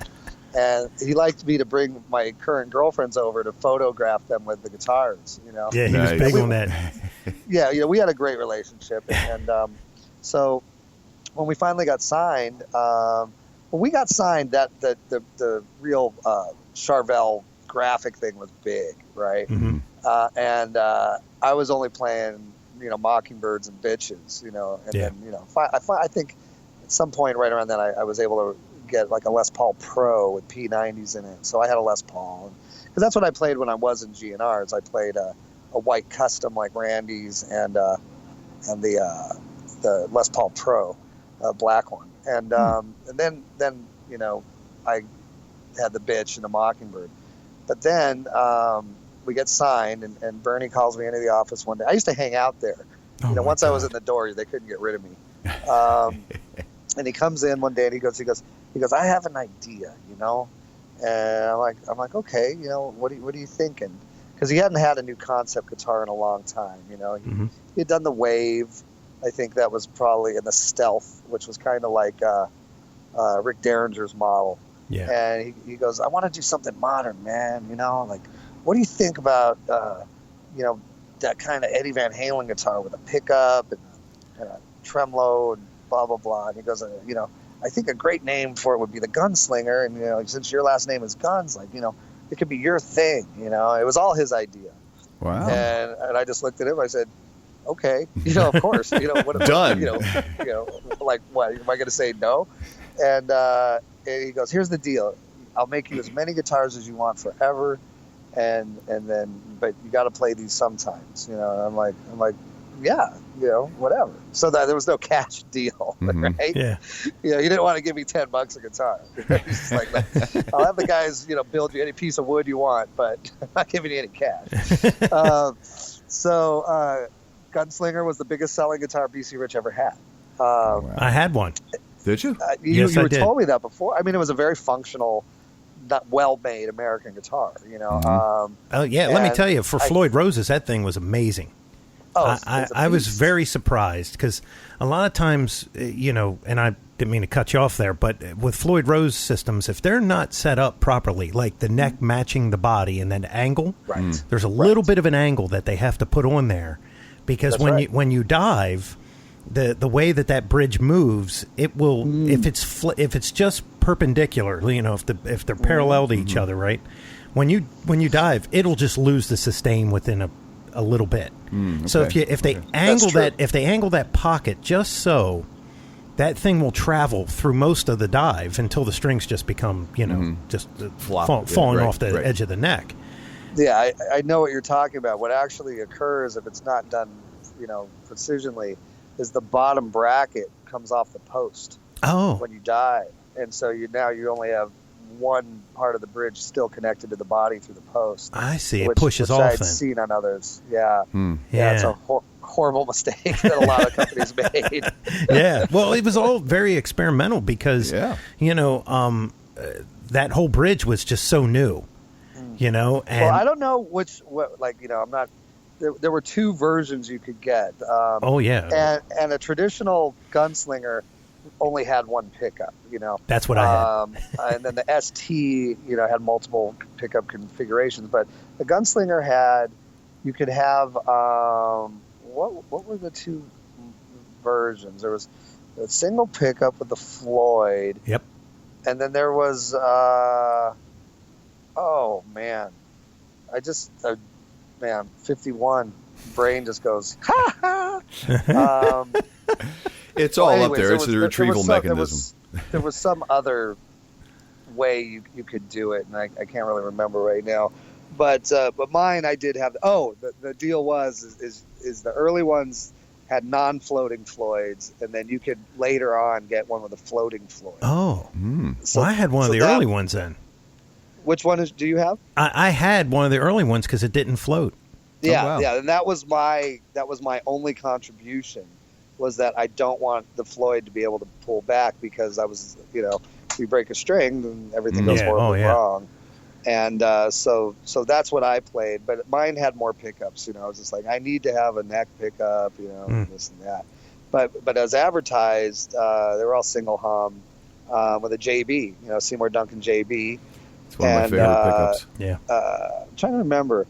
and he liked me to bring my current girlfriends over to photograph them with the guitars, Yeah, he was big on that. Yeah, we had a great relationship, and so when we finally got signed, that the real Charvel graphic thing was big, right? And I was only playing, Mockingbirds and Bitches, and then, I think at some point right around then I was able to get like a Les Paul Pro with P90s in it. So I had a Les Paul, because that's what I played when I was in GNRs. I played a white custom like Randy's and the Les Paul Pro, black one, and then I had the Bitch and the Mockingbird. But then we get signed, and Bernie calls me into the office one day. I used to hang out there. Once I was in the door, they couldn't get rid of me. And he comes in one day, and he goes, "I have an idea, And I'm like, okay, what are you thinking? Because he hadn't had a new concept guitar in a long time. He had done the Wave. I think that was probably in the Stealth, which was kind of like Rick Derringer's model. Yeah. And he goes, "I want to do something modern, man. What do you think about, that kind of Eddie Van Halen guitar with a pickup and a tremolo and blah, blah, blah." And he goes, "I think a great name for it would be the Gunslinger. And, since your last name is Guns, it could be your thing." It was all his idea. Wow. And I just looked at him. I said, "Okay, of course, what done. Like what? Am I going to say no?" And he goes, "Here's the deal. I'll make you as many guitars as you want forever, and then but you got to play these sometimes." And I'm like, yeah, whatever. So that there was no cash deal, right? Yeah. You didn't want to give me $10 a guitar. He's just like, "I'll have the guys, build you any piece of wood you want, but I'm not giving you any cash." So Gunslinger was the biggest selling guitar BC Rich ever had. I had one. Did you? Yes, you I did. told me that before. I mean, it was a very functional, not well-made American guitar. Oh yeah, let me tell you, for Floyd Rose's, that thing was amazing. Oh, I was very surprised because a lot of times, and I didn't mean to cut you off there, but with Floyd Rose systems, if they're not set up properly, like the neck matching the body and then angle, there's a little bit of an angle that they have to put on there, because when you dive, the way that bridge moves, it will if it's just perpendicular, if they're parallel to each other, right? When you dive, it'll just lose the sustain within a little bit. So if they angle that pocket just so that thing will travel through most of the dive until the strings just become, just falling off the edge of the neck. Yeah, I know what you're talking about. What actually occurs if it's not done, precisionally, is the bottom bracket comes off the post. Oh. When you dive. And so you only have one part of the bridge still connected to the body through the post. I see. It pushes off. I've seen on others. Yeah. Yeah. It's a horrible mistake that a lot of companies made. Yeah. Well, it was all very experimental because, that whole bridge was just so new, And, well, I don't know I'm not. There were two versions you could get. And a traditional gunslinger only had one pickup, That's what I had. And then the ST, had multiple pickup configurations. But the gunslinger you could have, what were the two versions? There was a single pickup with the Floyd. Yep. And then there was, 51, brain just goes, ha ha. It's all up there. It's the retrieval mechanism. There was some other way you could do it, and I can't really remember right now. But mine, I did have. The deal is the early ones had non-floating Floyds, and then you could later on get one with a floating Floyd. Oh, so I had one of the early ones then. Which one do you have? I had one of the early ones because it didn't float. Yeah, oh, wow. Yeah, and that was my only contribution. Was that I don't want the Floyd to be able to pull back because I was, if you break a string, then everything goes horribly wrong. And so that's what I played. But mine had more pickups. I was just like, I need to have a neck pickup, this and that. But as advertised, they were all single hum with a JB, Seymour Duncan JB. It's one of my favorite pickups. Yeah. I'm trying to remember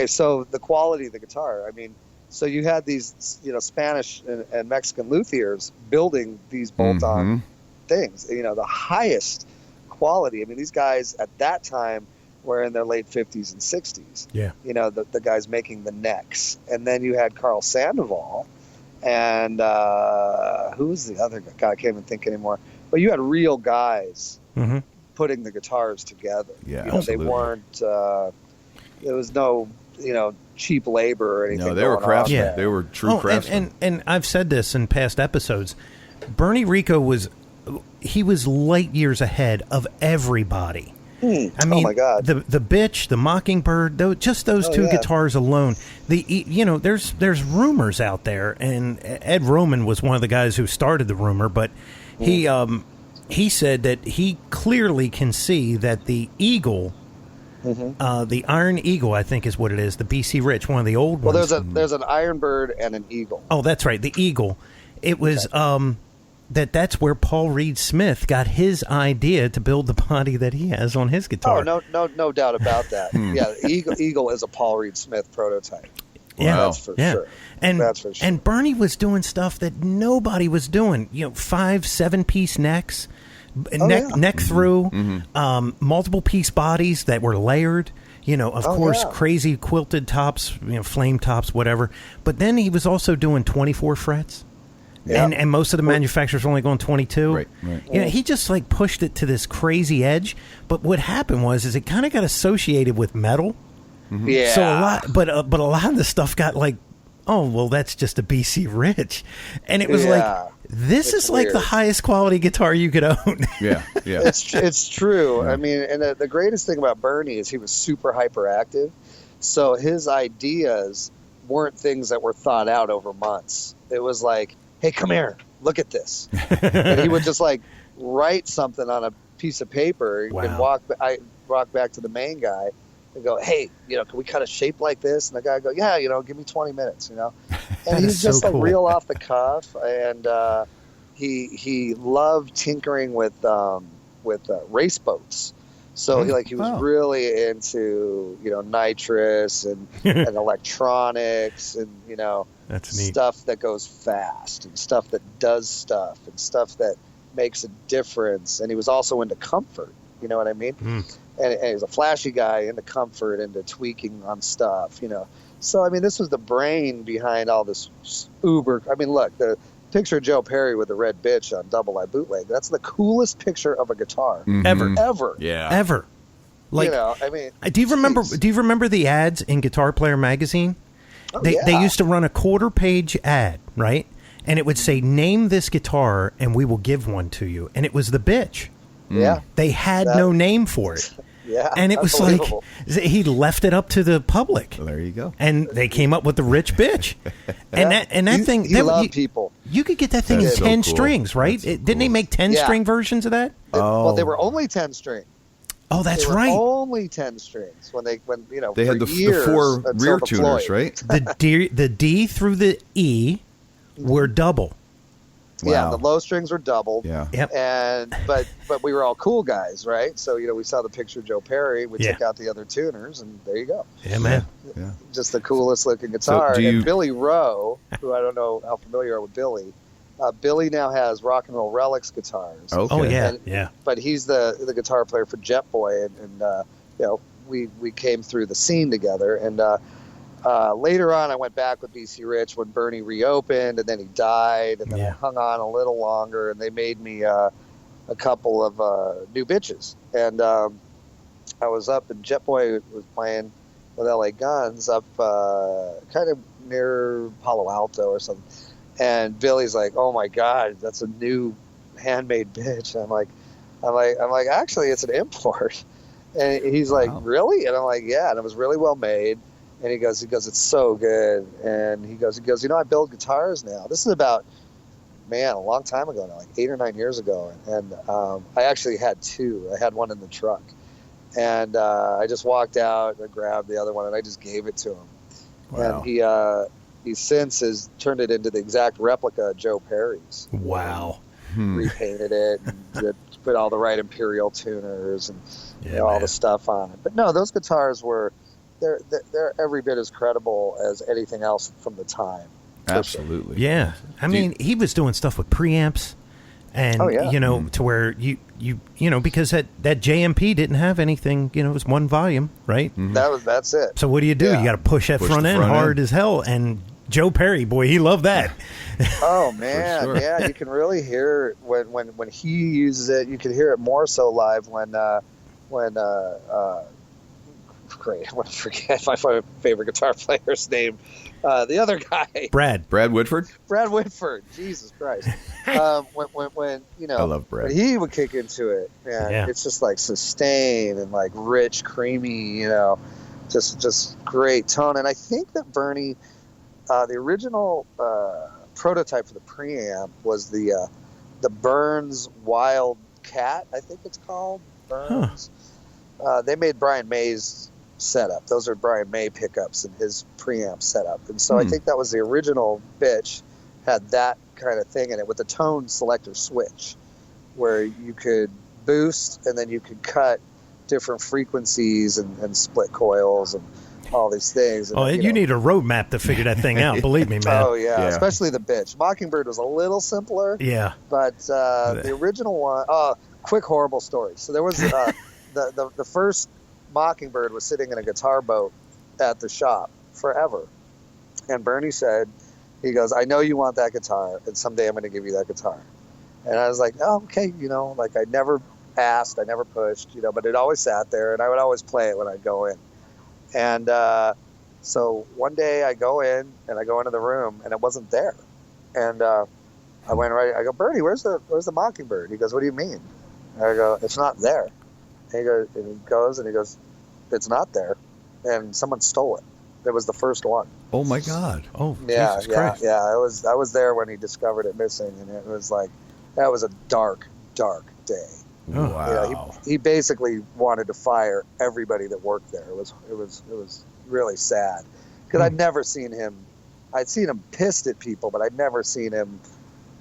so the quality of the guitar. I mean. So you had these, Spanish and Mexican luthiers building these bolt-on things, the highest quality. I mean, these guys at that time were in their late 50s and 60s. Yeah. The guys making the necks. And then you had Carl Sandoval and who was the other guy? I can't even think anymore. But you had real guys putting the guitars together. Yeah, they weren't, there was no, cheap labor or anything. No, they were craftsmen. Yeah. They were true craftsmen. And I've said this in past episodes. Bernie Rico was light years ahead of everybody. I mean, oh my God. The Bitch, the Mockingbird, just those two guitars alone. There's rumors out there, and Ed Roman was one of the guys who started the rumor, but he said that he clearly can see that the Eagle. The Iron Eagle, I think, is what it is. The BC Rich, one of the old ones. Well, there's an Iron Bird and an Eagle. Oh, that's right, the Eagle. It was that's where Paul Reed Smith got his idea to build the body that he has on his guitar. Oh, no doubt about that. Yeah, the Eagle is a Paul Reed Smith prototype. Yeah, that's for sure. That's for sure. And Bernie was doing stuff that nobody was doing. 5-7-piece necks. Neck through, multiple piece bodies that were layered, of course, crazy quilted tops, flame tops, whatever. But then he was also doing 24 frets. And most of the manufacturers were only going 22. Right. He just pushed it to this crazy edge. But what happened is it kind of got associated with metal. Yeah. So a lot of the stuff got that's just a BC Rich. And it was this is weird. The highest quality guitar you could own. Yeah. It's true. Yeah. I mean, and the greatest thing about Bernie is he was super hyperactive. So his ideas weren't things that were thought out over months. It was like, hey, come here, look at this. And he would just write something on a piece of paper and walk back to the main guy and go, hey, can we cut a shape like this? And the guy would go, yeah, give me 20 minutes, And he's just cool. Real off the cuff. And he loved tinkering with race boats. So he was really into, nitrous and electronics and, That's neat. Stuff that goes fast and stuff that does stuff and stuff that makes a difference. And he was also into comfort. You know what I mean? And he's a flashy guy, into comfort, into tweaking on stuff, So, I mean, this was the brain behind all this uber. I mean, look, the picture of Joe Perry with the red bitch on Double I Bootleg. That's the coolest picture of a guitar ever. Yeah, ever. Like, I mean, do you remember the ads in Guitar Player magazine? They used to run a 1/4-page ad, right? And it would say, "Name this guitar, and we will give one to you." And it was the bitch. Yeah, they had no name for it. Yeah, and it was like he left it up to the public. Well, there you go. And they came up with the rich bitch. And that thing, he loved people. You could get that thing in 10 strings, right? Didn't he make 10-string versions of that? Well, they were only 10 string. Oh, that's they were right. Only 10 strings when they had the 4 rear tuners, Floyd. right? The D through the E were double. Wow. Yeah, the low strings were doubled. Yeah. Yep. And but we were all cool guys, right? So we saw the picture of Joe Perry. We took out the other tuners, and there you go. Yeah, man. Yeah. Just the coolest looking guitar. So and Billy Rowe, who I don't know how familiar you are with Billy. Billy now has Rock and Roll Relics guitars. Okay. Oh yeah, But he's the guitar player for Jet Boy, and we came through the scene together. And later on, I went back with BC Rich when Bernie reopened, and then he died, and then I hung on a little longer, and they made me a couple of new bitches. And I was up, and Jet Boy was playing with LA Guns up kind of near Palo Alto or something. And Billy's like, "Oh my God, that's a new handmade bitch." And I'm like, actually, it's an import. And he's like, "Really?" And I'm like, "Yeah." And it was really well made. And he goes, "It's so good." And he goes, I build guitars now. This is about, a long time ago now, like 8 or 9 years ago. And I actually had 2. I had one in the truck. And I just walked out and grabbed the other one, and I just gave it to him. Wow. And he since has turned it into the exact replica of Joe Perry's. Wow. Repainted it, and put all the right Imperial tuners and all the stuff on it. But no, those guitars were... They're every bit as credible as anything else from the time. Absolutely. Yeah. I mean, he was doing stuff with preamps and, to where you because that JMP didn't have anything, it was one volume, right? Mm-hmm. That's it. So what do? You got to push that front end hard as hell. And Joe Perry, boy, he loved that. Oh, man. Sure. Yeah, you can really hear when he uses it. You can hear it more so live when great. I want to forget my favorite guitar player's name. The other guy. Brad Whitford? Brad Whitford. Jesus Christ. When I love Brad. When he would kick into it, man, it's just like sustained and like rich, creamy, just great tone. And I think that Bernie, the original prototype for the preamp was the Burns Wild Cat, I think it's called. Burns. They made Brian May's setup. Those are Brian May pickups in his preamp setup. And so I think that was the original bitch, had that kind of thing in it with a tone selector switch where you could boost and then you could cut different frequencies and split coils and all these things. And, you need a roadmap to figure that thing out. Believe me, man. Oh, yeah. Especially the bitch. Mockingbird was a little simpler. Yeah. But the original one, quick horrible story. So there was the first Mockingbird was sitting in a guitar boat at the shop forever. And Bernie said, he goes, "I know you want that guitar, and someday I'm going to give you that guitar." And I was like, "Oh, okay." Like I never asked, I never pushed, but it always sat there, and I would always play it when I'd go in. And so one day I go in, and I go into the room, and it wasn't there. And I go, "Bernie, where's the Mockingbird?" He goes, "What do you mean?" And I go, "It's not there." And he goes, "It's not there," and someone stole it. It was the first one. Oh my God! Oh, Jesus Christ! Yeah. I was there when he discovered it missing, and it was like that was a dark, dark day. Oh, wow! He basically wanted to fire everybody that worked there. It was really sad because I'd never seen him. I'd seen him pissed at people, but I'd never seen him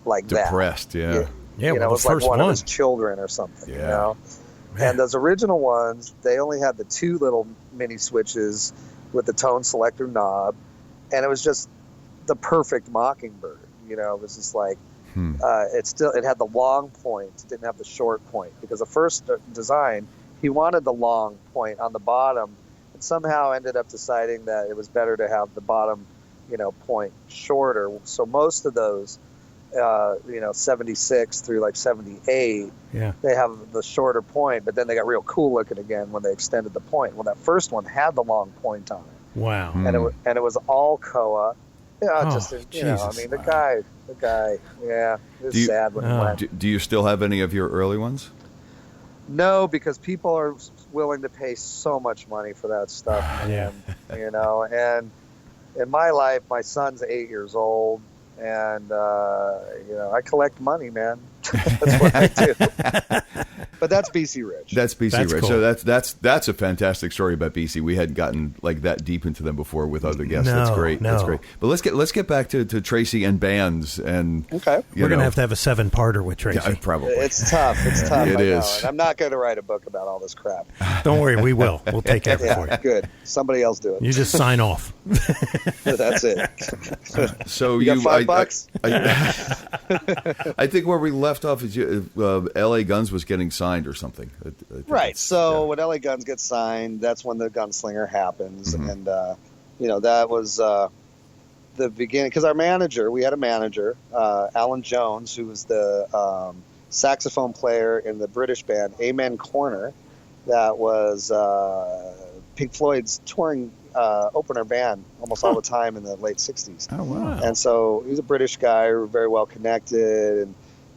like depressed. That. Yeah. It was like one of his children or something. Yeah. And those original ones, they only had the 2 little mini switches with the tone selector knob, and it was just the perfect Mockingbird. It was just like it had the long point, it didn't have the short point, because the first design he wanted the long point on the bottom, and somehow ended up deciding that it was better to have the bottom, point shorter. So most of those 76 through like 78, they have the shorter point, but then they got real cool looking again when they extended the point. Well, that first one had the long point on it. Wow. And it was all Koa. The guy, it was sad when he went. Do you still have any of your early ones? No, because people are willing to pay so much money for that stuff. And in my life, my son's 8 years old, and I collect money, man. That's what I do. But that's BC Rich. That's BC Rich. Cool. So that's a fantastic story about BC. We hadn't gotten like that deep into them before with other guests. That's great. That's great. But let's get back to Tracii and bands. And we're gonna have to have a 7-parter with Tracii. Yeah, probably. It's tough. It's tough. It is. And I'm not going to write a book about all this crap. Don't worry, we will. We'll take care of it for you. Good. Somebody else do it. You just sign off. That's it. So you got $5? I think where we left off is LA Guns was getting signed or something. Right. So when LA Guns gets signed, that's when the Gunslinger happens. And, that was the beginning. Because we had a manager, Alan Jones, who was the saxophone player in the British band Amen Corner, that was Pink Floyd's touring opener band almost all the time in the late 60s. Oh, wow. And so he's a British guy, very well connected,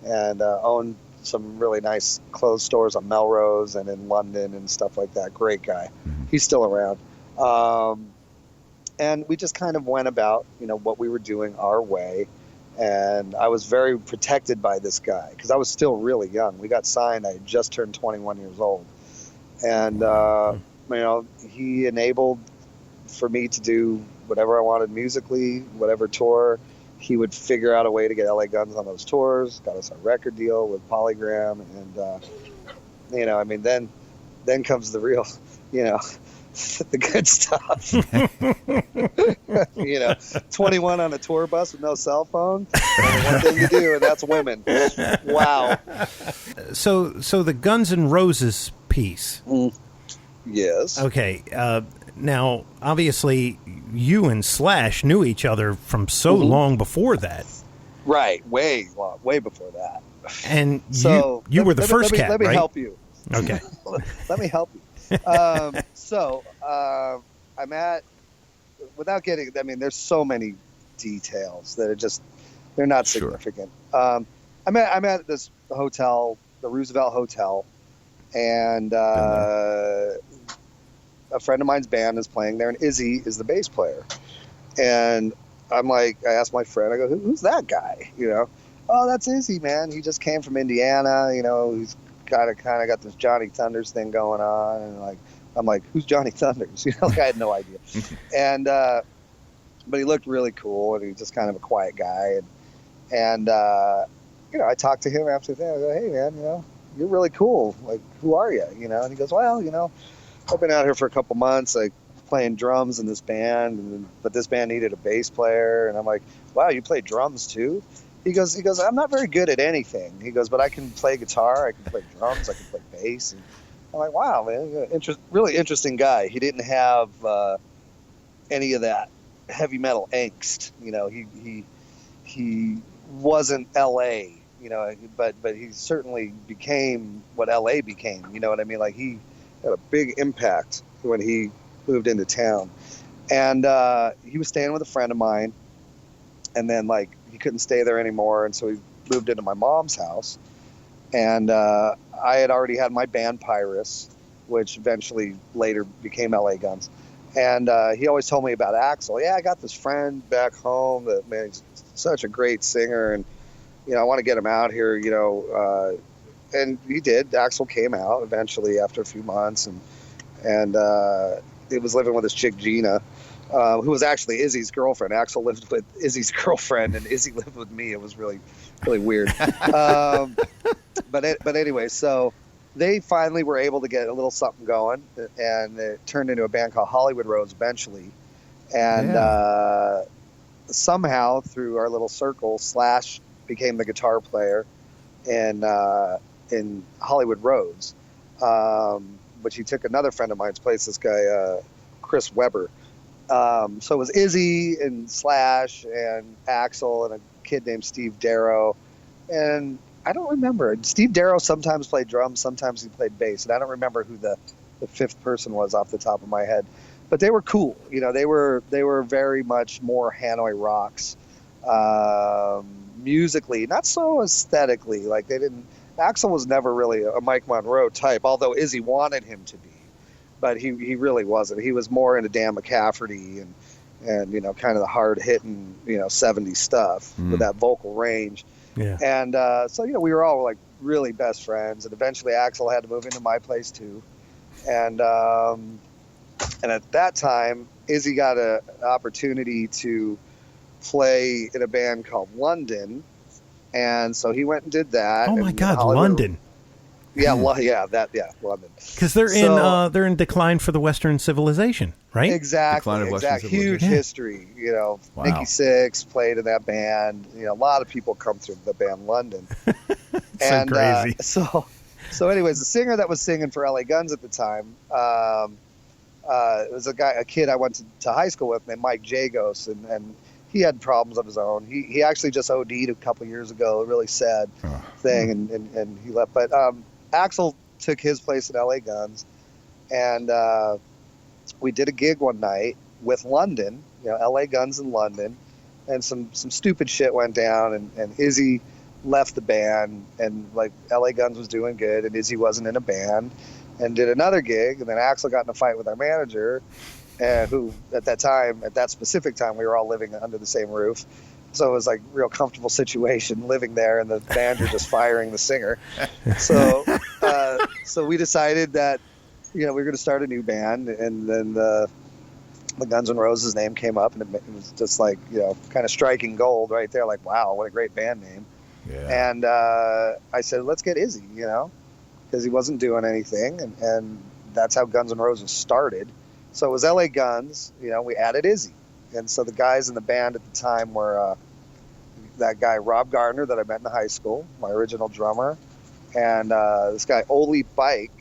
and owned some really nice clothes stores on Melrose and in London and stuff like that. Great guy. Mm-hmm. He's still around. And we just kind of went about, what we were doing our way. And I was very protected by this guy because I was still really young. We got signed. I had just turned 21 years old. And, he enabled for me to do whatever I wanted musically, whatever tour. He would figure out a way to get LA Guns on those tours, got us a record deal with Polygram. And, then comes the real, the good stuff. 21 on a tour bus with no cell phone. One thing to do, and that's women. Wow. So the Guns N' Roses piece. Yes. Okay. Now, obviously, you and Slash knew each other from so long before that. Right. Way before that. And so you were the first cat, right? Let me help you. Okay. Let me help you. I'm at, without getting, there's so many details that they're not significant. I'm at this hotel, the Roosevelt Hotel, and a friend of mine's band is playing there, and Izzy is the bass player. And I'm like, I asked my friend, I go, who's that guy? Oh, that's Izzy, man. He just came from Indiana. He's kind of got this Johnny Thunders thing going on. And I'm like, who's Johnny Thunders? I had no idea. And but he looked really cool, and he was just kind of a quiet guy. And I talked to him after that. I go, hey, man, you're really cool. Like, who are you? And he goes, well, I've been out here for a couple months, playing drums in this band, but this band needed a bass player. And I'm like, wow, you play drums too? He goes, I'm not very good at anything. He goes, but I can play guitar, I can play drums, I can play bass. And I'm like, wow, man, really interesting guy. He didn't have any of that heavy metal angst. He wasn't LA, but he certainly became what LA became. You know what I mean? Like, he had a big impact when he moved into town. And he was staying with a friend of mine, and then he couldn't stay there anymore, and so he moved into my mom's house. And I had already had my band Pyrus, which eventually later became LA Guns. And he always told me about Axl. Yeah, I got this friend back home that, man, he's such a great singer, and I want to get him out here, and he did. Axl came out eventually after a few months, and he was living with his chick Gina, who was actually Izzy's girlfriend. Axl lived with Izzy's girlfriend, and Izzy lived with me. It was really, really weird. But anyway, so they finally were able to get a little something going, and it turned into a band called Hollywood Rose eventually. And somehow through our little circle, Slash became the guitar player in Hollywood Rose, which he took another friend of mine's place, this guy, Chris Weber. So it was Izzy and Slash and Axl and kid named Steve Darrow, and I don't remember. Steve Darrow sometimes played drums, sometimes he played bass, and I don't remember who the fifth person was off the top of my head. But they were cool. They were very much more Hanoi Rocks, musically, not so aesthetically. Like Axl was never really a Mike Monroe type, although Izzy wanted him to be. But he really wasn't. He was more into Dan McCafferty and kind of the hard hitting 70s stuff with that vocal range. Yeah. And so we were all like really best friends. And eventually Axl had to move into my place too. And at that time, Izzy got an opportunity to play in a band called London, and so he went and did that. Oh my God, London! London. Because they're in decline for the Western civilization, right? Exactly. Huge history. Wow. Nikki Sixx played in that band. A lot of people come through the band London. So crazy. So anyways, the singer that was singing for LA Guns at the time, it was a kid I went to high school with named Mike Jagos, and he had problems of his own. He actually just OD'd a couple years ago, a really sad thing, and he left. But Axl took his place in LA Guns, and we did a gig one night with London, LA Guns in London, and some stupid shit went down, and Izzy left the band, and like LA Guns was doing good, and Izzy wasn't in a band, and did another gig, and then Axl got in a fight with our manager, and who at that specific time, we were all living under the same roof. So it was like a real comfortable situation living there, and the manager just firing the singer. So we decided that, we were going to start a new band, and then the Guns N' Roses name came up, and it was just like, kind of striking gold right there. Like, wow, what a great band name. Yeah. And I said, let's get Izzy, because he wasn't doing anything, and that's how Guns N' Roses started. So it was LA Guns, we added Izzy. And so the guys in the band at the time were that guy Rob Gardner that I met in high school, my original drummer, and this guy Ole Bike,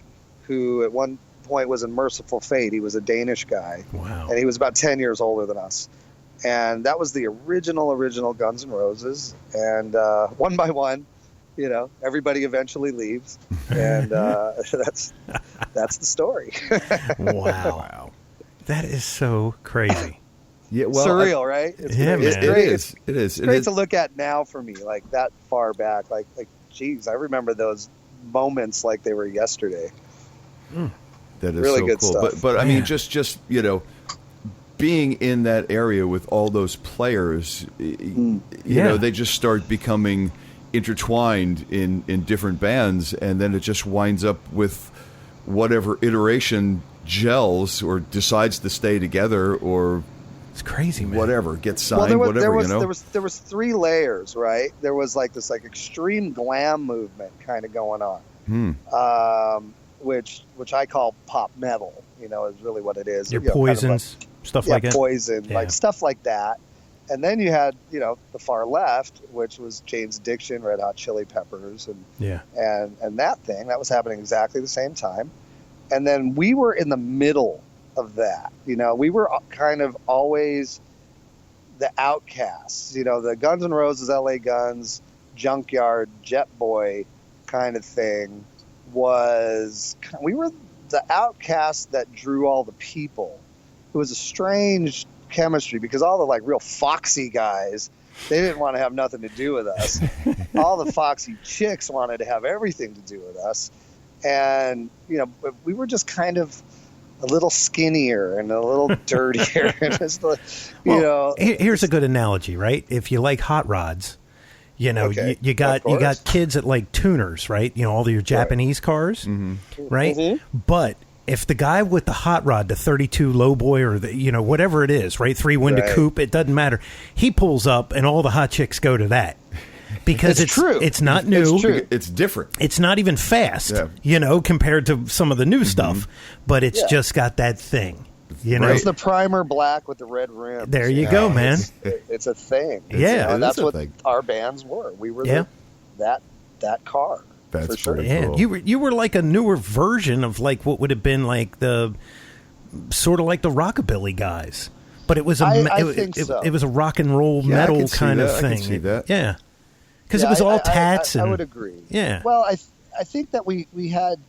who at one point was in Merciful Fate. He was a Danish guy. Wow. And he was about 10 years older than us. And that was the original Guns N' Roses. And one by one, everybody eventually leaves. And that's the story. Wow. That is so crazy. Yeah, well, surreal, right? It's man. It's great. It is. It's great to look at now for me, like that far back. Like, geez, I remember those moments like they were yesterday. That is really so good cool. stuff. But I mean, just being in that area with all those players, they just start becoming intertwined in different bands, and then it just winds up with whatever iteration gels or decides to stay together, or it's crazy, man. Whatever gets signed, there was three layers, right? There was like this extreme glam movement kind of going on, which I call pop metal. Is really what it is. Your Poisons, kind of stuff like that. Poison, like stuff like that. And then you had, the far left, which was Jane's Addiction, Red Hot Chili Peppers, and that thing that was happening exactly the same time. And then we were in the middle of that. We were kind of always the outcasts. The Guns N' Roses, LA Guns, Junkyard, Jet Boy kind of thing we were the outcasts that drew all the people. It was a strange chemistry because all the real foxy guys, they didn't want to have nothing to do with us. All the foxy chicks wanted to have everything to do with us. And, we were just kind of a little skinnier and a little dirtier. Just, here's a good analogy, right? If you like hot rods, you got kids that like tuners, right? All your Japanese cars, right? Mm-hmm. But if the guy with the hot rod, the 32 lowboy or the, whatever it is, right? 3-window coupe, it doesn't matter. He pulls up and all the hot chicks go to that. Because it's true. It's not new. It's true. It's different. It's not even fast, compared to some of the new stuff. But it's just got that thing. It's the primer black with the red rims. There you go, man. It's a thing. And that's what our bands were. We were that car. That's for sure. Yeah, cool. You were like a newer version of what would have been like the sort of like the rockabilly guys. but it was it was a rock and roll metal kind of thing. I can see that. Yeah, because it was all tats. I would agree. Yeah. Well, I think that we had,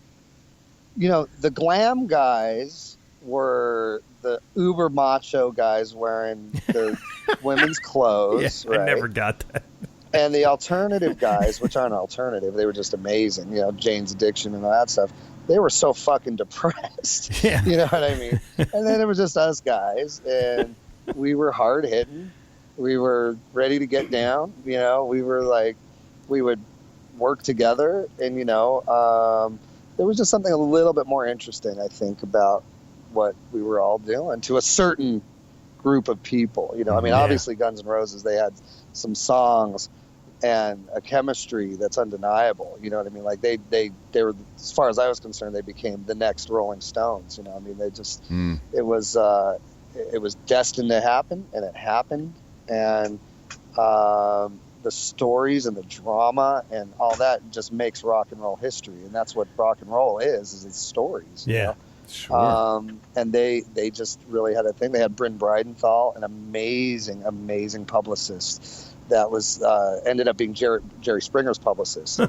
the glam guys were the uber macho guys wearing the women's clothes. Yeah, right? I never got that. And the alternative guys, which aren't alternative, they were just amazing. Jane's Addiction and all that stuff. They were so fucking depressed. Yeah. You know what I mean? And then it was just us guys, and we were hard hitting. We were ready to get down. We were like, we would work together, and there was just something a little bit more interesting, I think, about what we were all doing to a certain group of people. Obviously Guns N' Roses, they had some songs and a chemistry that's undeniable. You know what I mean? Like they were, as far as I was concerned, they became the next Rolling Stones. They just it was destined to happen, and it happened. And the stories and the drama and all that just makes rock and roll history, and that's what rock and roll is it's stories. Yeah. Sure. And they just really had a thing. They had Bryn Bridenthal, an amazing publicist that was ended up being Jerry Springer's publicist.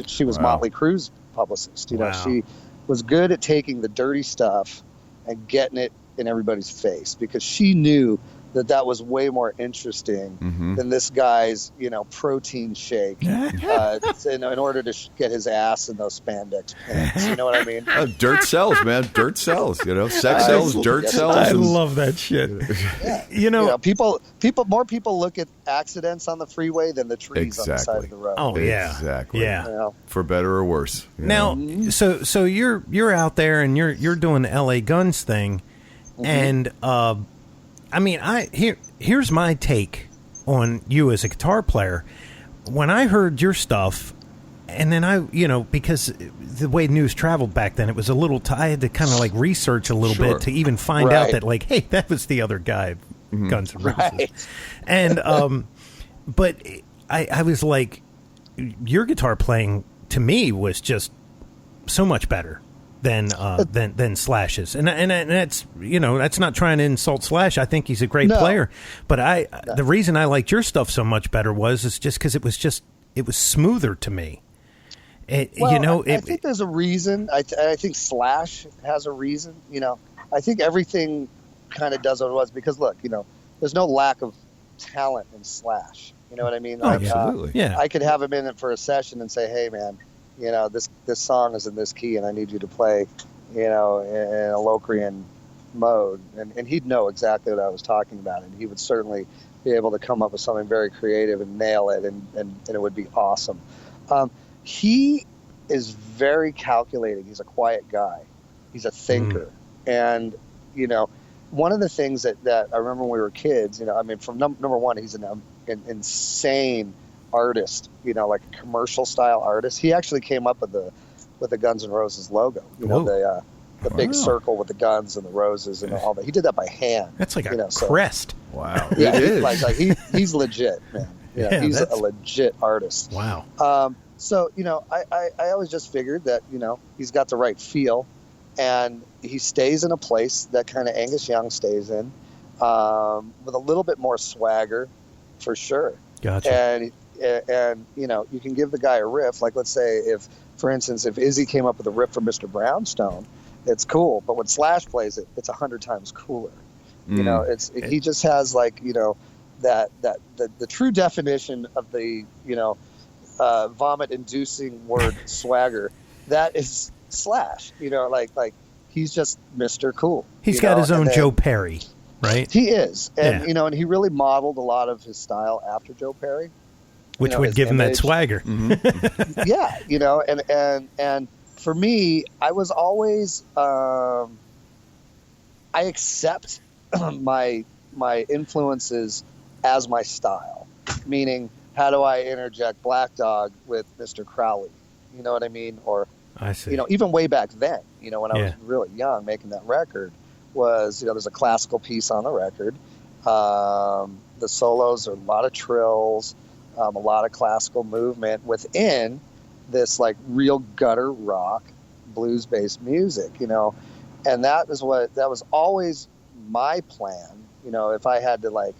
She was Motley Crue's publicist. She was good at taking the dirty stuff and getting it in everybody's face, because she knew that was way more interesting than this guy's, protein shake in order to get his ass in those spandex pants. You know what I mean? Dirt sells, man. Dirt sells. Sex sells, dirt sells. I love that shit. More people look at accidents on the freeway than the trees on the side of the road. Oh yeah, exactly. Yeah, for better or worse. Now, so you're out there and you're doing the LA Guns thing, and here's my take on you as a guitar player. When I heard your stuff, and then because the way news traveled back then, it was a little, I had to kind of like research a little bit to even find out that, like, hey, that was the other guy, Guns N' Roses. Right. And, but I was like, your guitar playing to me was just so much better than Slash's, and that's that's not trying to insult Slash. I think he's a great player, but the reason I liked your stuff so much better was just because it was smoother to me. I think there's a reason. I think Slash has a reason. I think everything kind of does what it was, because look, there's no lack of talent in Slash. You know what I mean? Oh, absolutely. Yeah. I could have him in it for a session and say, hey man, this song is in this key, and I need you to play, in a Locrian mode, and he'd know exactly what I was talking about, and he would certainly be able to come up with something very creative and nail it, and it would be awesome. He is very calculating. He's a quiet guy. He's a thinker, and one of the things that I remember when we were kids, from number one, he's an insane artist, like a commercial style artist. He actually came up with the Guns N' Roses logo, the big circle with the guns and the roses and all that. He did that by hand. That's like a crest. Wow. Yeah, it is. He's legit, man. He's a legit artist. Wow. So, I always just figured that, he's got the right feel, and he stays in a place that kind of Angus Young stays in, with a little bit more swagger, for sure. Gotcha. And you can give the guy a riff. Like, let's say for instance, if Izzy came up with a riff for Mr. Brownstone, it's cool. But when Slash plays it, it's 100 times cooler. He just has that the true definition of the vomit-inducing word swagger. That is Slash. Like he's just Mr. Cool. He's got his own Joe Perry, right? He is, and and he really modeled a lot of his style after Joe Perry. Which would give him that swagger. Yeah, and for me, I was always I accept my influences as my style. Meaning, how do I interject Black Dog with Mr. Crowley? You know what I mean? Or I see. Even way back then, when I was really young, making that record was there's a classical piece on the record. The solos are a lot of trills. A lot of classical movement within this like real gutter rock, blues-based music, and that was always my plan, You know, if I had to like,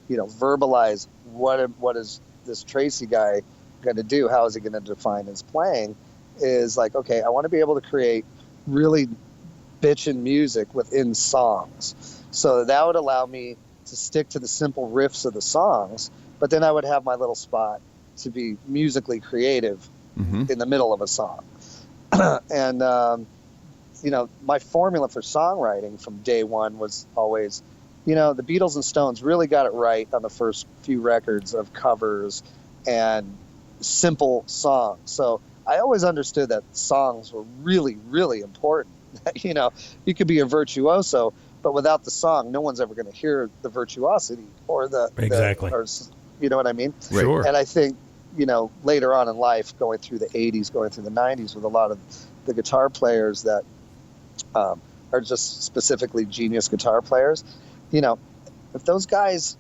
you know, verbalize what is this Tracii guy going to do? How is he going to define his playing? Is like, okay, I want to be able to create really bitchin' music within songs. So that would allow me to stick to the simple riffs of the songs, but then I would have my little spot to be musically creative in the middle of a song. And, you know, my formula for songwriting from day one was always, you know, the Beatles and Stones really got it right on the first few records of covers and simple songs. So I always understood that songs were really, really important. You know, you could be a virtuoso, but without the song, no one's ever going to hear the virtuosity or the exactly. Or, you know what I mean? Sure. And I think, you know, later on in life, going through the 80s, going through the 90s, with a lot of the guitar players that are just specifically genius guitar players, you know, if those guys,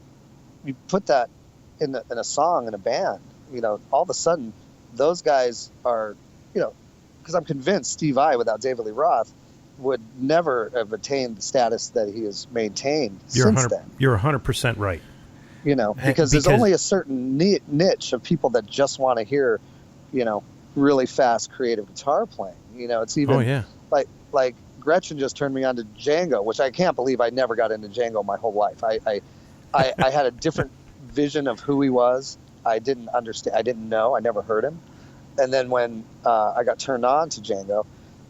you put that in a song in a band, you know, all of a sudden those guys are, you know, because I'm convinced Steve Vai without David Lee Roth would never have attained the status that he has maintained since then. You're 100% right. You know, because there's only a certain niche of people that just want to hear, you know, really fast creative guitar playing. You know, it's even like Gretchen just turned me on to Django, which I can't believe I never got into Django my whole life. I had a different vision of who he was. I didn't understand. I didn't know. I never heard him. And then when I got turned on to Django,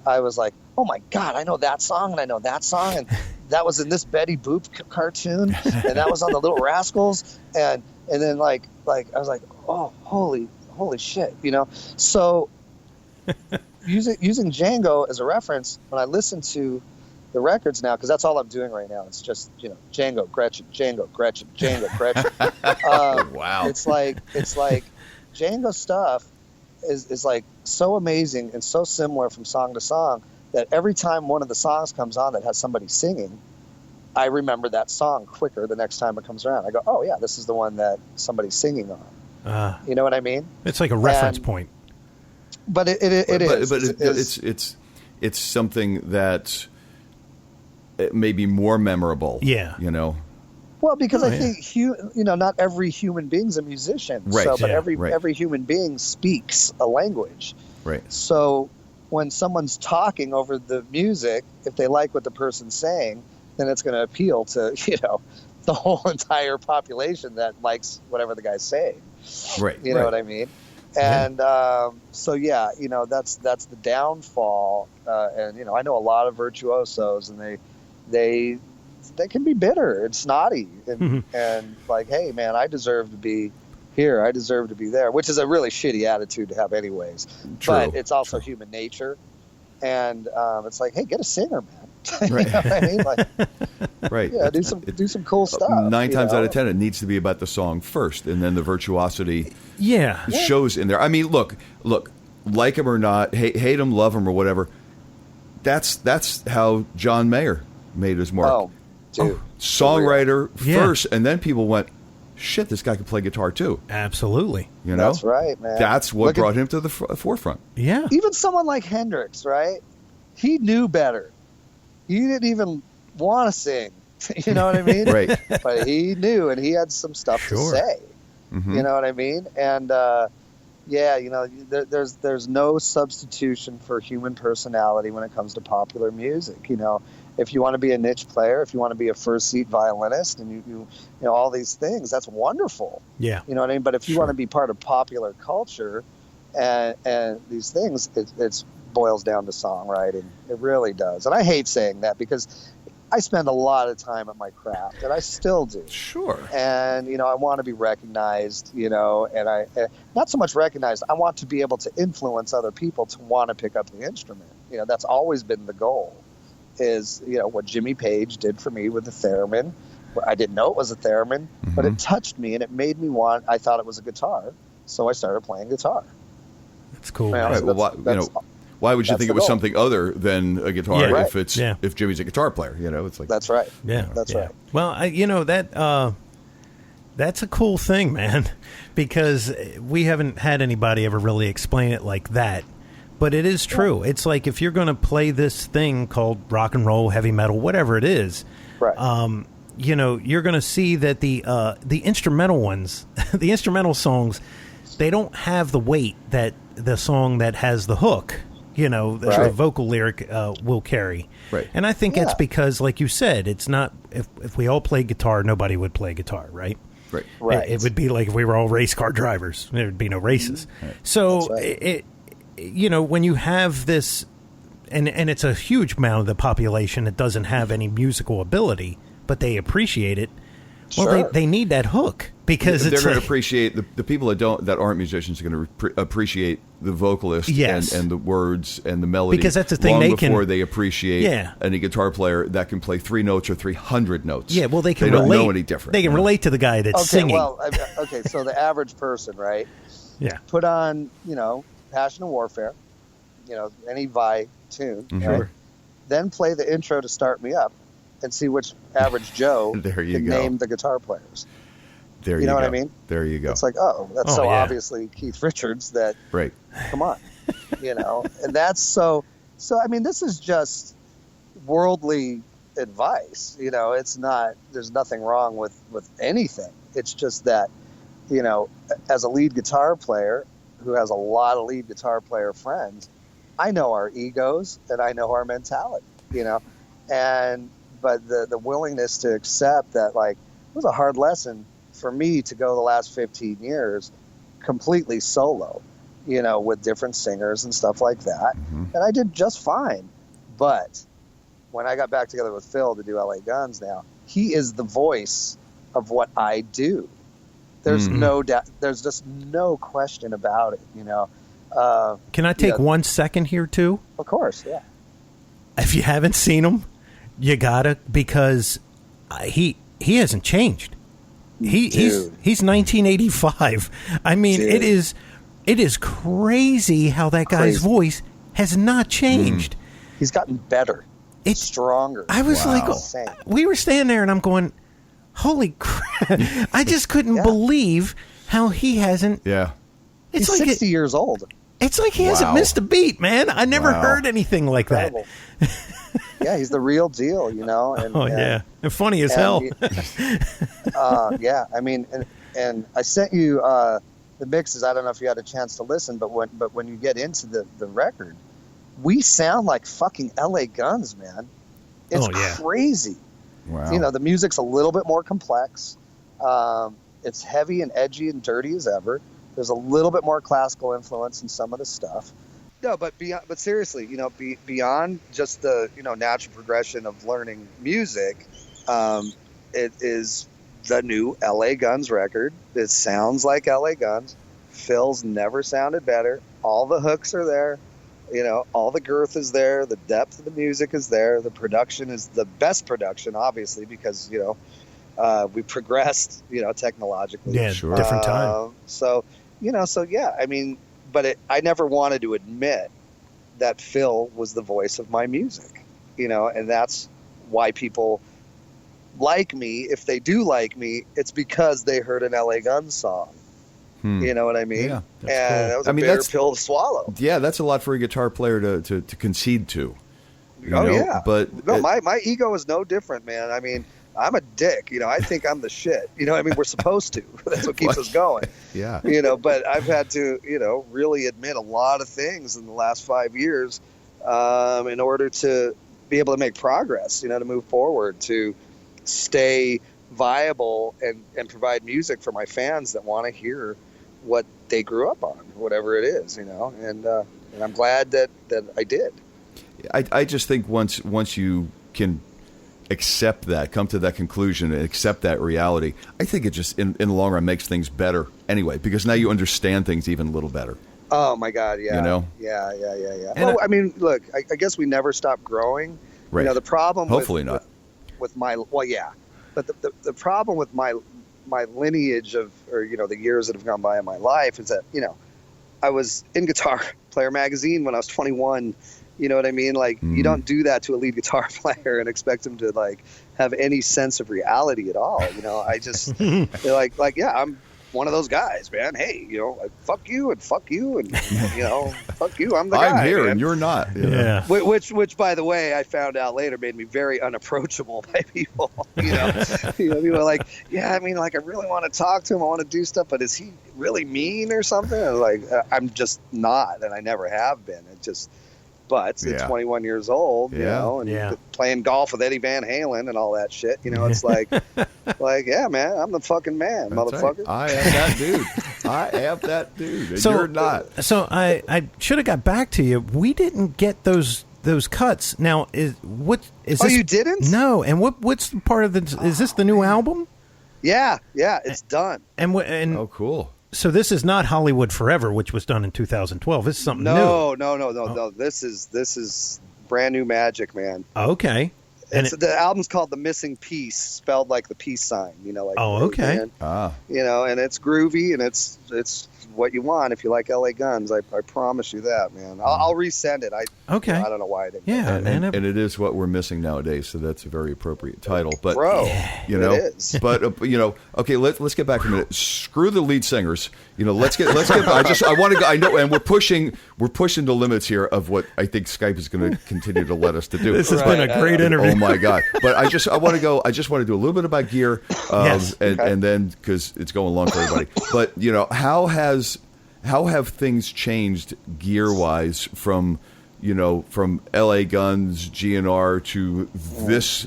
I was like, oh my God, I know that song and I know that song. And that was in this Betty Boop cartoon. And that was on the Little Rascals. And then like I was like, oh, holy shit, you know? So using Django as a reference, when I listen to the records now, because that's all I'm doing right now. It's just, you know, Django, Gretchen, Django, Gretchen, Django, Gretchen. Wow. It's like Django stuff is like so amazing and so similar from song to song that every time one of the songs comes on that has somebody singing, I remember that song quicker the next time it comes around. I go, oh yeah, this is the one that somebody's singing on. You know what I mean? It's like a reference point. But it is. But it's something that it may be more memorable. Yeah. You know. Well, because I think you know, not every human being's a musician. Right. So, but every human being speaks a language. Right. So when someone's talking over the music, if they like what the person's saying, then it's going to appeal to, you know, the whole entire population that likes whatever the guy's saying. Right. You know what I mean? And so, yeah, you know, that's the downfall. And, you know, I know a lot of virtuosos, and they can be bitter and snotty and like, hey, man, I deserve to be here. I deserve to be there, which is a really shitty attitude to have anyways. True. But it's also human nature. And it's like, hey, get a singer, man. Right. You know what I mean? Like, right. Yeah, do some cool stuff. 9 times out of 10, it needs to be about the song first, and then the virtuosity shows in there. I mean, look, like him or not, hate him, love him, or whatever. That's how John Mayer made his mark. Oh, dude. Songwriter first, and then people went, shit, this guy can play guitar too. Absolutely. You know? That's right, man. That's what brought him to the forefront. Yeah. Even someone like Hendrix, right? He knew better. He didn't even want to sing. You know what I mean? Right. But he knew, and he had some stuff to say. You know what I mean? And yeah, you know, there's no substitution for human personality when it comes to popular music. You know, if you want to be a niche player, if you want to be a first seat violinist, and you know all these things, that's wonderful. Yeah. You know what I mean? But if you want to be part of popular culture and these things, it's boils down to songwriting. It really does. And I hate saying that because I spend a lot of time at my craft, and I still do. Sure. And, you know, I want to be recognized, you know, and I not so much recognized, I want to be able to influence other people to want to pick up the instrument. You know, that's always been the goal, is, you know, what Jimmy Page did for me with the theremin. I didn't know it was a theremin, but it touched me, and it made me I thought it was a guitar, so I started playing guitar. That's cool. Why would you think it was something other than a guitar if Jimmy's a guitar player? You know, it's like that's right. Yeah, that's right. Well, you know that's a cool thing, man, because we haven't had anybody ever really explain it like that. But it is true. Yeah. It's like if you're going to play this thing called rock and roll, heavy metal, whatever it is, right? you're going to see that the instrumental ones, the instrumental songs, they don't have the weight that the song that has the hook, the vocal lyric will carry. Right. And I think it's because, like you said, it's not, if we all played guitar, nobody would play guitar, right? Right. It would be like if we were all race car drivers. There would be no races. Right. So, when you have this, and it's a huge amount of the population that doesn't have any musical ability, but they appreciate it. Well, they need that hook because they're going to appreciate the people that aren't musicians are going to appreciate the vocalist and the words and the melody, because that's the thing before they appreciate any guitar player that can play 3 notes or 300 notes. Yeah, well, they don't know any different. They can relate to the guy that's singing. Well, so the average person, right? Yeah. Put on, Passion and Warfare, any Vi tune, right? Sure. Then play the intro to Start Me Up, and see which average Joe can name the guitar players. There you know go. what I mean? There you go. It's like, that's obviously Keith Richards that, come on, and that's so, I mean, this is just worldly advice, it's not, there's nothing wrong with anything. It's just that, as a lead guitar player who has a lot of lead guitar player friends, I know our egos and I know our mentality, but the willingness to accept that, like, it was a hard lesson for me to go the last 15 years completely solo, with different singers and stuff like that. Mm-hmm. And I did just fine. But when I got back together with Phil to do LA Guns now, he is the voice of what I do. There's no doubt. There's just no question about it, Can I take 1 second here, too? Of course, yeah. If you haven't seen him, you gotta, because he hasn't changed. He's 1985. I mean, Dude. it is crazy how that guy's voice has not changed. He's gotten better. It's stronger. I was like, we were standing there and I'm going, holy crap. I just couldn't believe how he hasn't. Yeah. He's like 60 years old. It's like he hasn't missed a beat, man. I never heard anything like that. Yeah, he's the real deal, And, and funny as hell. I mean, and I sent you the mixes. I don't know if you had a chance to listen, but when you get into the record, we sound like fucking LA Guns, man. It's crazy. Wow. The music's a little bit more complex. It's heavy and edgy and dirty as ever. There's a little bit more classical influence in some of the stuff. No, but seriously, beyond just the natural progression of learning music, it is the new LA Guns record. It sounds like LA Guns. Phil's never sounded better. All the hooks are there. All the girth is there. The depth of the music is there. The production is the best production, obviously, because we progressed, technologically. Yeah, sure. Different time. I mean. But I never wanted to admit that Phil was the voice of my music, and that's why people like me. If they do like me, it's because they heard an LA Guns song. You know what I mean? Yeah, and that was a bitter pill to swallow. Yeah, that's a lot for a guitar player to concede to. But my ego is no different, man. I mean, I'm a dick. I think I'm the shit. We're supposed to. That's what keeps us going. Yeah. But I've had to, really admit a lot of things in the last 5 years in order to be able to make progress, to move forward, to stay viable and provide music for my fans that want to hear what they grew up on, whatever it is, and I'm glad that I did. I just think once you can accept that, come to that conclusion and accept that reality, I think it just in the long run makes things better anyway, because now you understand things even a little better. Oh my God. Yeah. Yeah. Well, I mean, look, I guess we never stop growing. Right. The problem hopefully not with my, but the problem with my lineage of, the years that have gone by in my life is that, I was in Guitar Player magazine when I was 21. You know what I mean? Like, you don't do that to a lead guitar player and expect him to have any sense of reality at all. I just like, I'm one of those guys, man. Hey, fuck you and fuck you and fuck you. I'm the guy. I'm here man. And you're not. Yeah. Which, by the way, I found out later made me very unapproachable by people. People are like, yeah, I mean, like I really want to talk to him. I want to do stuff, but is he really mean or something? And like, I'm just not, and I never have been. But at 21 years old, and playing golf with Eddie Van Halen and all that shit, it's like, yeah, man, I'm the fucking man, That's motherfucker. Right. I am that dude. I am that dude. And you're not. So I should have got back to you. We didn't get those cuts. Now, is this? Oh, you didn't? No. And what's the part of the? Is this the new album? Yeah, it's done. And oh, cool. So this is not Hollywood Forever, which was done in 2012. This is something new. No. This is brand new magic, man. Okay. The album's called The Missing Piece, spelled like the peace sign. Like. Oh, okay. And it's groovy and it's what you want if you like LA Guns. I promise you that, man. I'll resend it. I don't know why I didn't. Yeah, and it is what we're missing nowadays. So that's a very appropriate title. But bro, it is. But okay. Let's get back for a minute. Screw the lead singers. Let's get. I want to go. I know, and we're pushing the limits here of what I think Skype is going to continue to let us to do. This has been a great interview. Oh my God! But I want to go. I just want to do a little bit about gear, yes. and then because it's going long for everybody. But how have things changed gear wise from LA Guns, GNR to this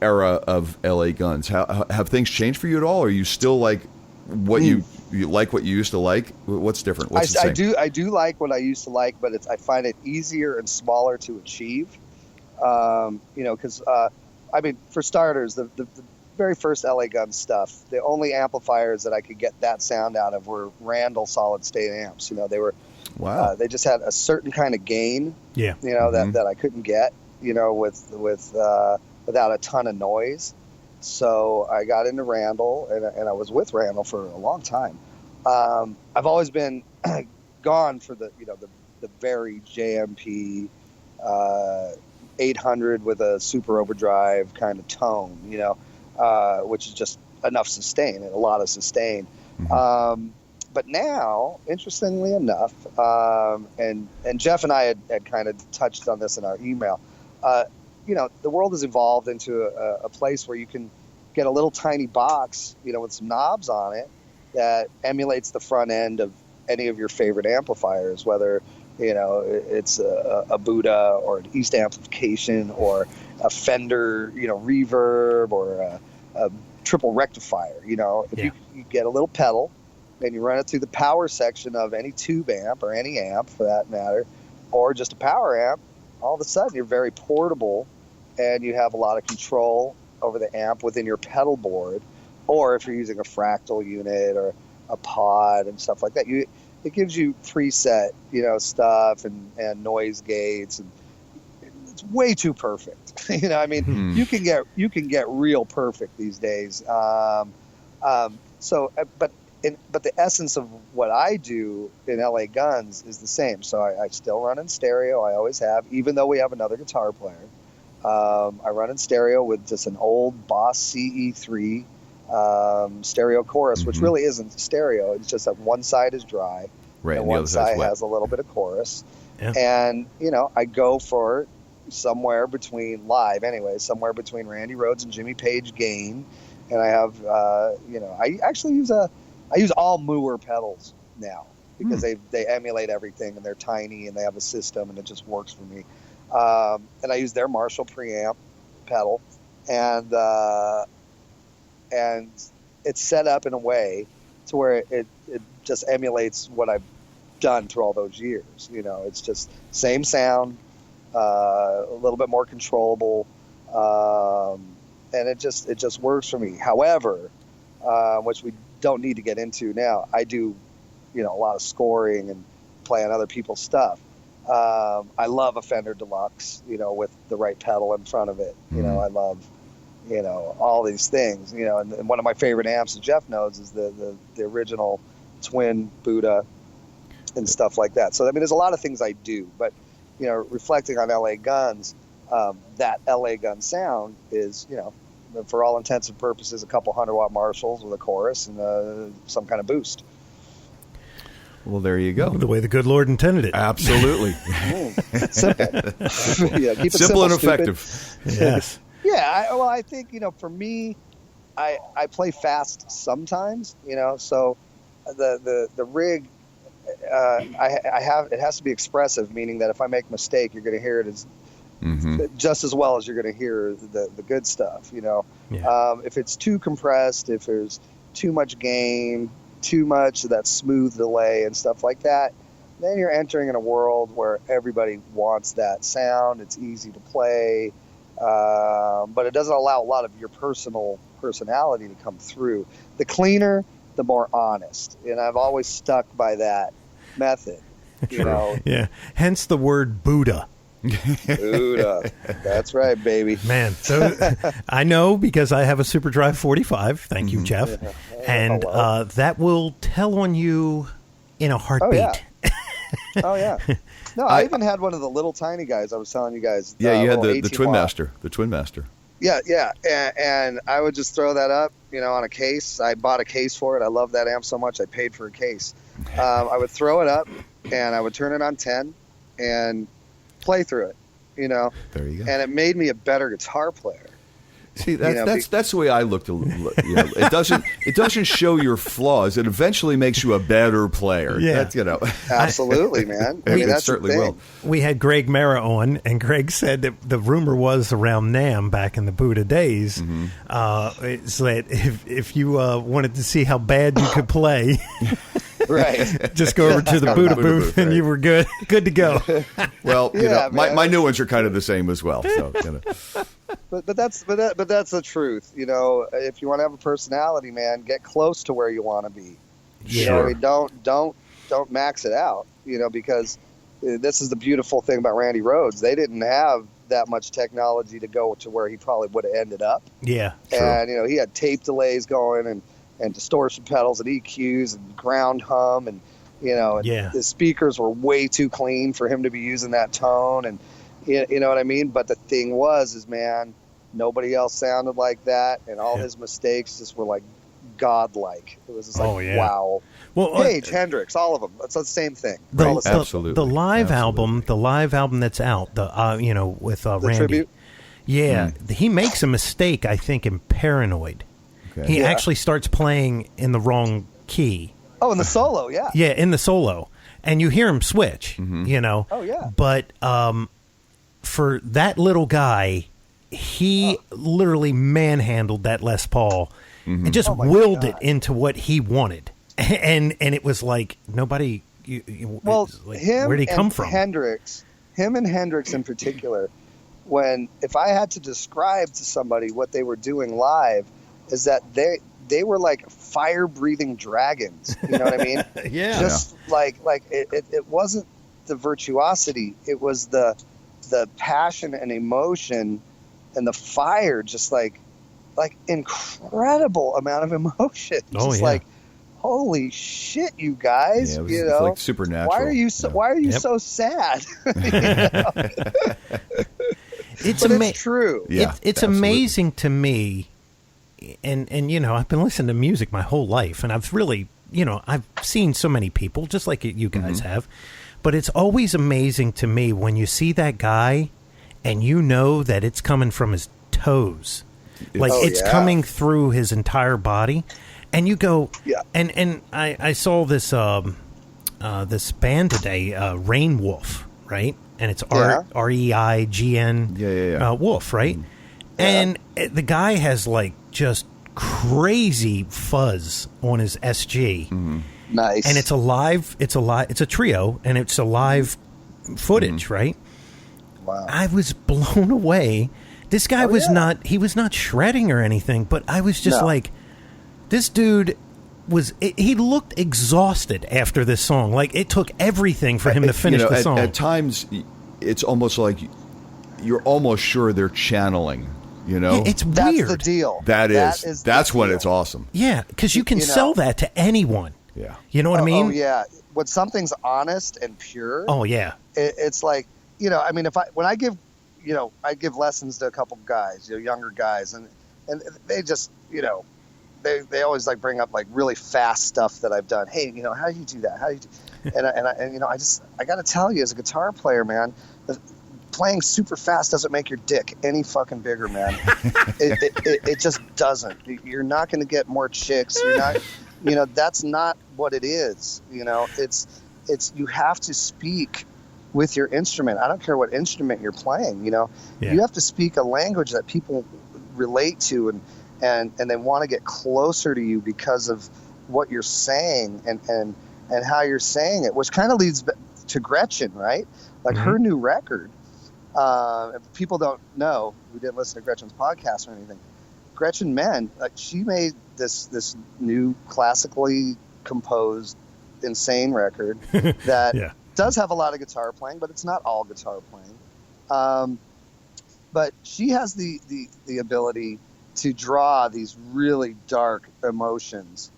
era of LA Guns? How have things changed for you at all? Or are you still like what you like what you used to like? What's different? What's the same? I do like what I used to like, but I find it easier and smaller to achieve. Because I mean, for starters, the very first LA Guns stuff, the only amplifiers that I could get that sound out of were Randall solid state amps. They were they just had a certain kind of gain. Yeah. That I couldn't get. Without a ton of noise. So I got into Randall, and I was with Randall for a long time. I've always been gone for the very JMP 800 with a super overdrive kind of tone, which is just enough sustain and a lot of sustain. Mm-hmm. But now, interestingly enough, and Jeff and I had kind of touched on this in our email, the world has evolved into a place where you can get a little tiny box, with some knobs on it that emulates the front end of any of your favorite amplifiers, whether, it's a Buddha or an East amplification or a Fender, reverb or a triple rectifier. If you get a little pedal and you run it through the power section of any tube amp or any amp for that matter, or just a power amp, all of a sudden you're very portable and you have a lot of control over the amp within your pedal board. Or if you're using a fractal unit or a pod and stuff like that, it gives you preset, stuff and noise gates, and it's way too perfect. You can get real perfect these days. But the essence of what I do in LA Guns is the same. So I still run in stereo. I always have, even though we have another guitar player. I run in stereo with just an old Boss CE3 stereo chorus, which really isn't stereo. It's just that one side is dry, and one side has a little bit of chorus. Yeah. And I go for somewhere between somewhere between Randy Rhoads and Jimmy Page gain, and I have I actually use all Mooer pedals now because they emulate everything and they're tiny and they have a system and it just works for me. And I use their Marshall preamp pedal, and it's set up in a way to where it just emulates what I've done through all those years. It's just same sound, a little bit more controllable, and it just works for me. However, which we don't need to get into now, I do a lot of scoring and play on other people's stuff. I love a Fender Deluxe, with the right pedal in front of it. I love, all these things, and one of my favorite amps, that Jeff knows, is the original twin Buddha and stuff like that. So, there's a lot of things I do, but, reflecting on LA Guns, that LA Gun sound is, for all intents and purposes, a couple 100-watt Marshalls with a chorus and some kind of boost. Well, there you go. The way the good Lord intended it. Absolutely. Simple. Yeah, keep it simple and stupid. effective. Yes. Yeah, I think, for me, I play fast sometimes, so the rig, it has to be expressive, meaning that if I make a mistake, you're going to hear it as just as well as you're going to hear the good stuff, Yeah. If it's too compressed, if there's too much gain, too much of that smooth delay and stuff like that, then you're entering in a world where everybody wants that sound. It's easy to play, but it doesn't allow a lot of your personality to come through. The cleaner, the more honest, and I've always stuck by that method. Yeah. Hence the word Buddha. Buddha. That's right, baby. Man, so I know because I have a Super Drive 45. Thank you, Jeff. Yeah. And that will tell on you in a heartbeat. Oh yeah. No, I even had one of the little tiny guys I was telling you guys. Yeah, you had the Twin Master. The Twin Master. Yeah. And I would just throw that up, on a case. I bought a case for it. I love that amp so much I paid for a case. I would throw it up and I would turn it on 10 and play through it, There you go. And it made me a better guitar player. See, that's the way I look to. It doesn't show your flaws. It eventually makes you a better player. Yeah, that's, absolutely, man. It certainly will. We had Greg Mara on, and Greg said that the rumor was around NAMM back in the Buddha days, it's that if you wanted to see how bad you could play. Right. Just go over to the Buddha booth and you were good to go. Well, my new ones are kind of the same as well. So, But that's the truth. If you want to have a personality, man, get close to where you want to be. Sure. Don't max it out. Because this is the beautiful thing about Randy Rhoads. They didn't have that much technology to go to where he probably would have ended up. Yeah. And he had tape delays going and distortion pedals and EQs and ground hum and the speakers were way too clean for him to be using that tone, and you know what I mean. But the thing was, man, nobody else sounded like that, and all his mistakes just were like godlike. It was just like wow. Well, Page, Hendrix, all of them. It's the same thing. Absolutely. The live album that's out, with Randy. Tribute? Yeah, he makes a mistake, I think, in Paranoid. Okay. He actually starts playing in the wrong key. Oh, in the solo, yeah. Yeah, in the solo. And you hear him switch, Oh, yeah. But for that little guy, he literally manhandled that Les Paul and just willed it into what he wanted. And it was like nobody... where'd he come from? Him and Hendrix in particular, if I had to describe to somebody what they were doing live, is that they were like fire-breathing dragons. You know what I mean? Yeah. Just like it wasn't the virtuosity. It was the passion and emotion and the fire, just like incredible amount of emotion. Just like, holy shit, you guys! Yeah, it was like supernatural. Why are you so sad? It's true. Yeah, it's amazing to me. And I've been listening to music my whole life, and I've really, I've seen so many people, just like you guys have, but it's always amazing to me when you see that guy and that it's coming from his toes. Like it's coming through his entire body, and you go, and I saw this this band today, Rain Wolf, right? And it's REIGN Wolf, right? And the guy has like just crazy fuzz on his SG. Nice. And it's a trio, and it's a live footage, right? Wow. I was blown away. This guy he was not shredding or anything, but I was just like, this dude he looked exhausted after this song. Like it took everything for him to finish the song. At times, it's almost like you're almost sure they're channeling. It's weird. That's the deal. That's when it's awesome. Yeah, because you can sell that to anyone. Yeah. You know what I mean? Oh, yeah. When something's honest and pure. Oh, yeah. It's like, when I give lessons to a couple guys, younger guys, and and they just, they always like bring up like really fast stuff that I've done. Hey, how do you do that? How do you do? And I got to tell you, as a guitar player, man, playing super fast doesn't make your dick any fucking bigger, man. It just doesn't. You're not going to get more chicks. You're not, that's not what it is. It's you have to speak with your instrument. I don't care what instrument you're playing. You have to speak a language that people relate to, and they want to get closer to you because of what you're saying and how you're saying it, which kind of leads to Gretchen, right? Like her new record. If people don't know, who didn't listen to Gretchen's podcast or anything, Gretchen Menn, she made this new classically composed, insane record that does have a lot of guitar playing, but it's not all guitar playing. But she has the ability to draw these really dark emotions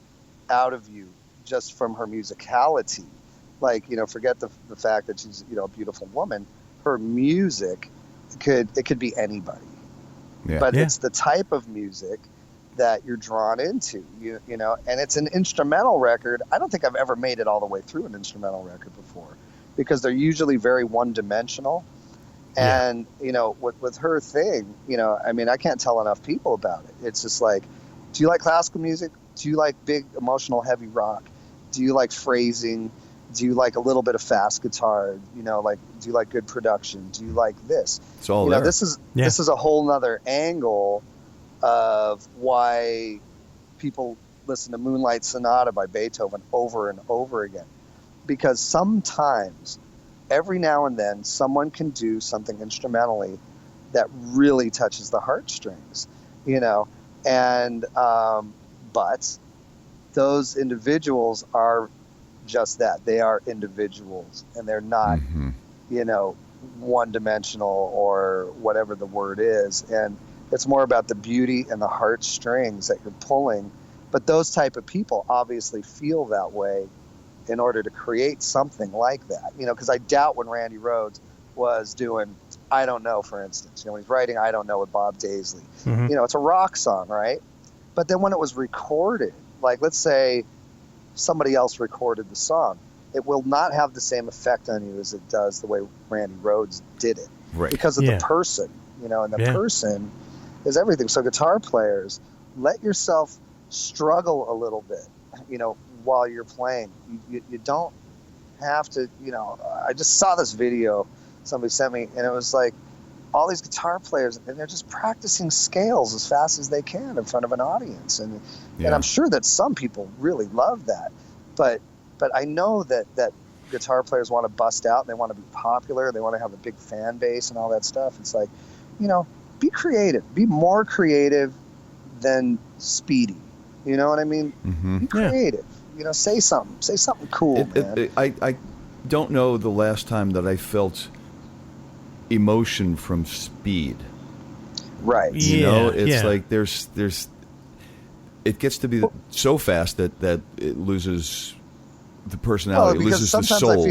out of you just from her musicality. Like, forget the fact that she's, a beautiful woman. Her music could be anybody. Yeah. But it's the type of music that you're drawn into, and it's an instrumental record. I don't think I've ever made it all the way through an instrumental record before, because they're usually very one-dimensional. And, with her thing, I can't tell enough people about it. It's just like, do you like classical music? Do you like big, emotional, heavy rock? Do you like phrasing? Do you like a little bit of fast guitar? Do you like good production? Do you like this? It's all there. This is a whole nother angle of why people listen to Moonlight Sonata by Beethoven over and over again. Because sometimes, every now and then, someone can do something instrumentally that really touches the heartstrings, but those individuals are just that. They are individuals, and they're not, one-dimensional or whatever the word is. And it's more about the beauty and the heartstrings that you're pulling. But those type of people obviously feel that way in order to create something like that. Because I doubt when Randy Rhoads was doing I Don't Know, for instance, when he's writing I Don't Know with Bob Daisley, it's a rock song, right? But then when it was recorded, like let's say somebody else recorded the song, it will not have the same effect on you as it does the way Randy Rhoads did it. Right. Because of the person, and the person is everything. So guitar players, let yourself struggle a little bit, while you're playing. You don't have to, I just saw this video somebody sent me, and it was like all these guitar players, and they're just practicing scales as fast as they can in front of an audience. And I'm sure that some people really love that. But I know that guitar players want to bust out, and they want to be popular, they want to have a big fan base and all that stuff. It's like, be creative. Be more creative than speedy. You know what I mean? Mm-hmm. Be creative. Say something cool, man. I don't know the last time that I felt emotion from speed. Right. It's like there's it gets to be so fast that it loses the personality, it loses the soul. I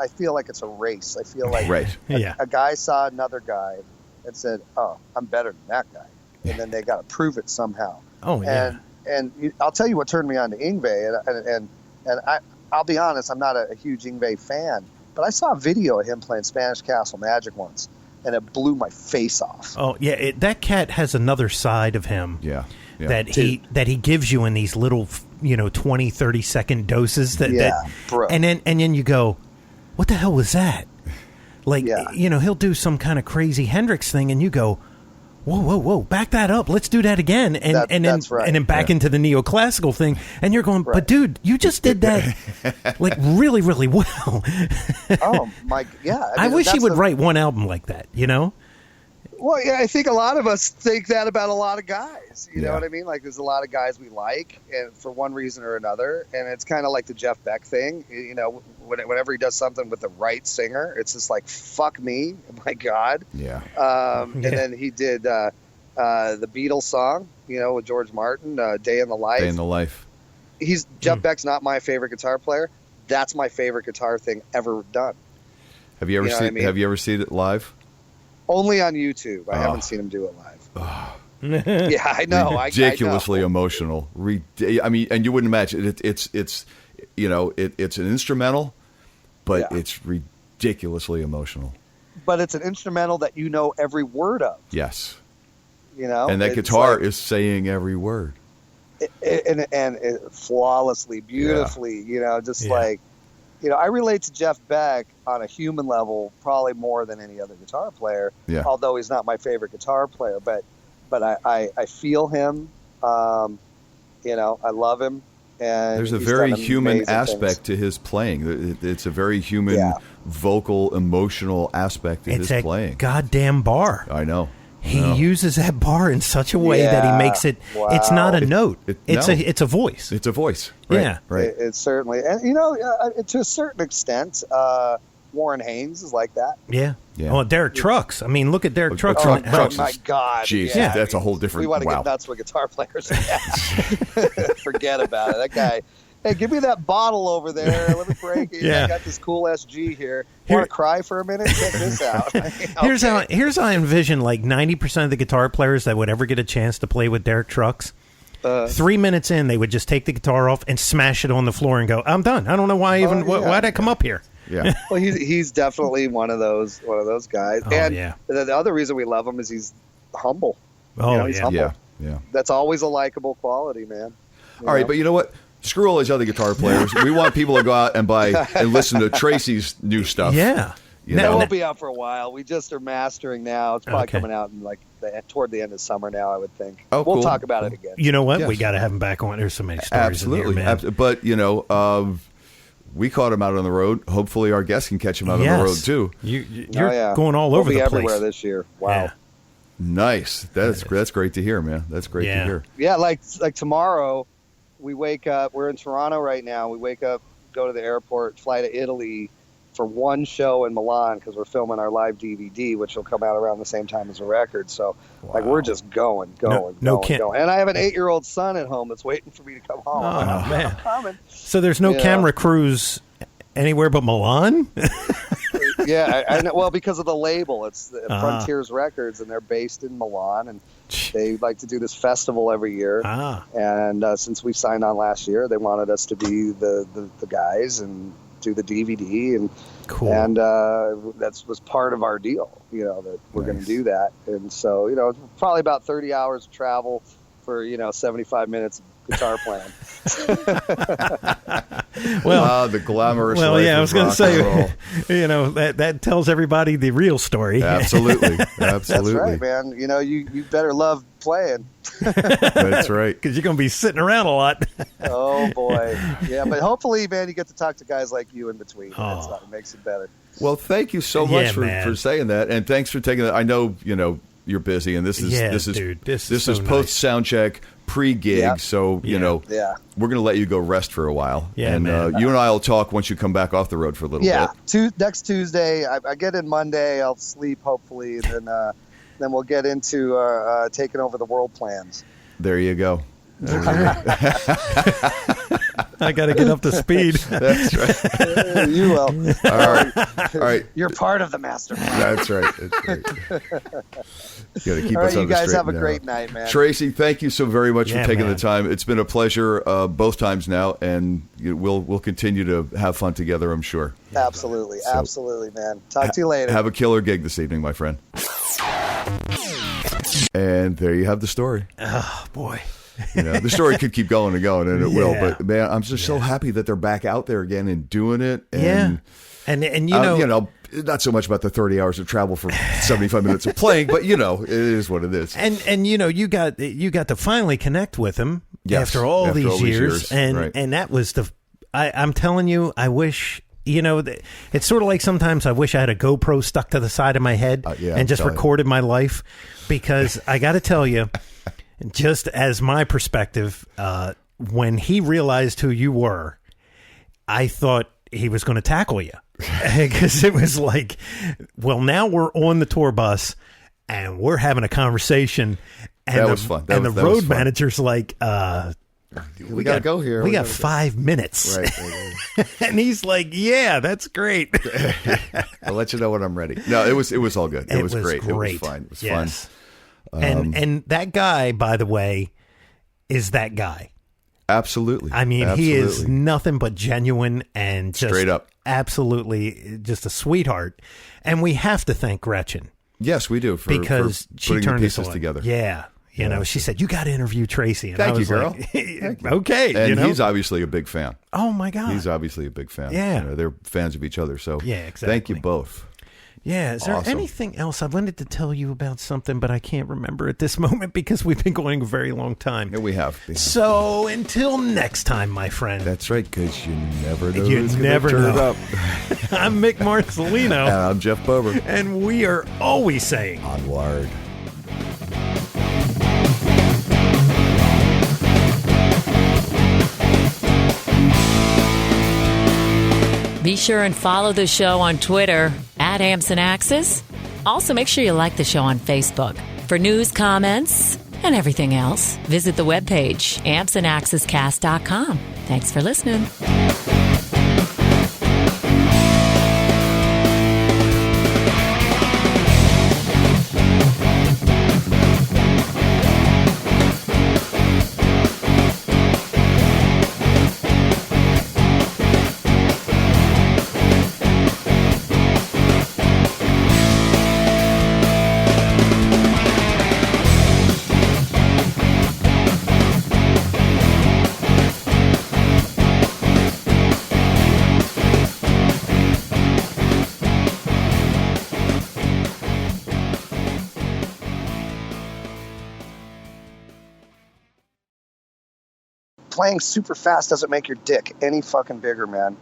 feel like it's a race. I feel like a guy saw another guy and said, "Oh, I'm better than that guy," and then they got to prove it somehow. Oh yeah. And I'll tell you what turned me on to Yngwie, and I'll be honest, I'm not a huge Yngwie fan, but I saw a video of him playing Spanish Castle Magic once, and it blew my face off. Oh yeah, that cat has another side of him. Yeah. That he gives you in these little 20, 30 second doses and then you go, what the hell was that? Like he'll do some kind of crazy Hendrix thing, and you go, whoa, back that up. Let's do that again. And then back into the neoclassical thing. And you're going, but dude, you just did that like really, really well. Oh my, yeah. I wish he would write one album like that, Well, yeah, I think a lot of us think that about a lot of guys. You know what I mean? Like, there's a lot of guys we like, and for one reason or another, and it's kind of like the Jeff Beck thing. Whenever he does something with the right singer, it's just like, fuck me, my God. Yeah. And then he did the Beatles song, with George Martin, Day in the Life. Day in the Life. Jeff Beck's not my favorite guitar player. That's my favorite guitar thing ever done. Have you ever seen it live? Only on YouTube. I haven't seen him do it live. Yeah, I know. Ridiculously I know. emotional. I mean, and you wouldn't imagine it's it's an instrumental, but it's ridiculously emotional. But it's an instrumental that you know every word of. Yes. You know, and that guitar is saying every word. And flawlessly, beautifully, you know, just like, you know, I relate to Jeff Beck on a human level probably more than any other guitar player. Yeah. Although he's not my favorite guitar player, but I feel him. You know, I love him. And there's a very human aspect to his playing. It's a very human, vocal, emotional aspect to his playing. Goddamn bar. I know. He uses that bar in such a way that he makes it. Wow. It's not a note. It's a voice. It's a voice. Right, right. It's certainly, and you know, to a certain extent, Warren Haynes is like that. Yeah. Oh, Derek Trucks. I mean, look at Derek Trucks. Oh my God. Jeez, that's a whole different. We want to get nuts with guitar players. Forget about it. That guy. Hey, give me that bottle over there. Let me break it. I got this cool SG here. Want to cry for a minute? Check this out. Here's how I envision like 90% of the guitar players that would ever get a chance to play with Derek Trucks. 3 minutes in, they would just take the guitar off and smash it on the floor and go, "I'm done. I don't know why why'd I come up here." Yeah. Well, he's definitely one of those guys. The other reason we love him is he's humble. Oh, you know, he's humble. Yeah. That's always a likable quality, man. All right, but you know what? Screw all these other guitar players. We want people to go out and buy and listen to Tracii's new stuff. Yeah. It won't be out for a while. We just are mastering now. It's probably coming out in toward the end of summer now, I would think. Oh, we'll cool. talk about it again. You know what? Yes. We got to have him back on. There's so many stories Absolutely. in here, man. But, you know, we caught him out on the road. Hopefully our guests can catch him out on the road, too. You're going all over the place. We'll be everywhere this year. Wow. Yeah. Nice. That's great to hear, man. That's great to hear. Yeah, like tomorrow, we wake up. We're in Toronto right now. We wake up, go to the airport, fly to Italy for one show in Milan because we're filming our live DVD, which will come out around the same time as the record. So, we're just going. And I have an 8-year-old son at home that's waiting for me to come home. Oh, man. I'm coming. So there's no camera crews anywhere but Milan? Yeah, I know. Well, because of the label, it's Frontiers Records, and they're based in Milan, and they like to do this festival every year. And since we signed on last year, they wanted us to be the guys and do the DVD, and that was part of our deal. You know, that we're going to do that, and so you know, it's probably about 30 hours of travel for 75 minutes of guitar playing. Well, the glamorous. Well, life yeah, I was going to say, roll. that tells everybody the real story. Absolutely. That's right, man. You know, you better love playing. That's right, because you're going to be sitting around a lot. Oh boy, yeah. But hopefully, man, you get to talk to guys like you in between. That's what makes it better. Well, thank you so much for saying that, and thanks for taking that. I know you're busy, and this is post sound check, pre-gig, so we're going to let you go rest for a while. Yeah, and you and I will talk once you come back off the road for a little bit. Next Tuesday, I get in Monday. I'll sleep hopefully, and then we'll get into taking over the world plans. There you go. I got to get up to speed. That's right. You will. All right. You're part of the mastermind. That's right. You got to keep us on the straight. You guys have a great night, man. Tracii, thank you so very much for taking the time. It's been a pleasure both times now, and we'll continue to have fun together, I'm sure. Absolutely, man. Talk to you later. Have a killer gig this evening, my friend. And there you have the story. Oh boy. The story could keep going and going, and it will. But man, I'm just so happy that they're back out there again and doing it. And, and not so much about the 30 hours of travel for 75 minutes of playing, but it is what it is. And you got to finally connect with him after all these years, and that was I'm telling you, I wish. It's sort of like sometimes I wish I had a GoPro stuck to the side of my head and just recorded my life, because I got to tell you. Just as my perspective, when he realized who you were, I thought he was going to tackle you, because it was like, well, now we're on the tour bus and we're having a conversation. And that was fun. The road manager's like, we got to go here. We got 5 minutes. Right. And he's like, yeah, that's great. I'll let you know when I'm ready. No, it was all good. It was great. It was fun. It was fun. And that guy, by the way, is that guy. Absolutely. I mean, he is nothing but genuine and just straight up. Absolutely just a sweetheart. And we have to thank Gretchen. Yes, we do. Because for she putting turned the us pieces on. together. Yeah. You know, she said, you got to interview Tracii. And Thank I was you, girl. like, Thank you. Okay. And he's obviously a big fan. Oh, my God. He's obviously a big fan. Yeah. You know, they're fans of each other. So yeah, exactly. Thank you both. Yeah. Is there anything else? I wanted to tell you about something, but I can't remember at this moment because we've been going a very long time. Yeah, we have. So until next time, my friend. That's right, because you never know. You who's never gonna turn know. It up. I'm Mick Marcelino. And I'm Jeff Bober. And we are always saying onward. Be sure and follow the show on Twitter @Amps and Axes. Also, make sure you like the show on Facebook. For news, comments, and everything else, visit the webpage, ampsandaxescast.com. Thanks for listening. Playing super fast doesn't make your dick any fucking bigger, man.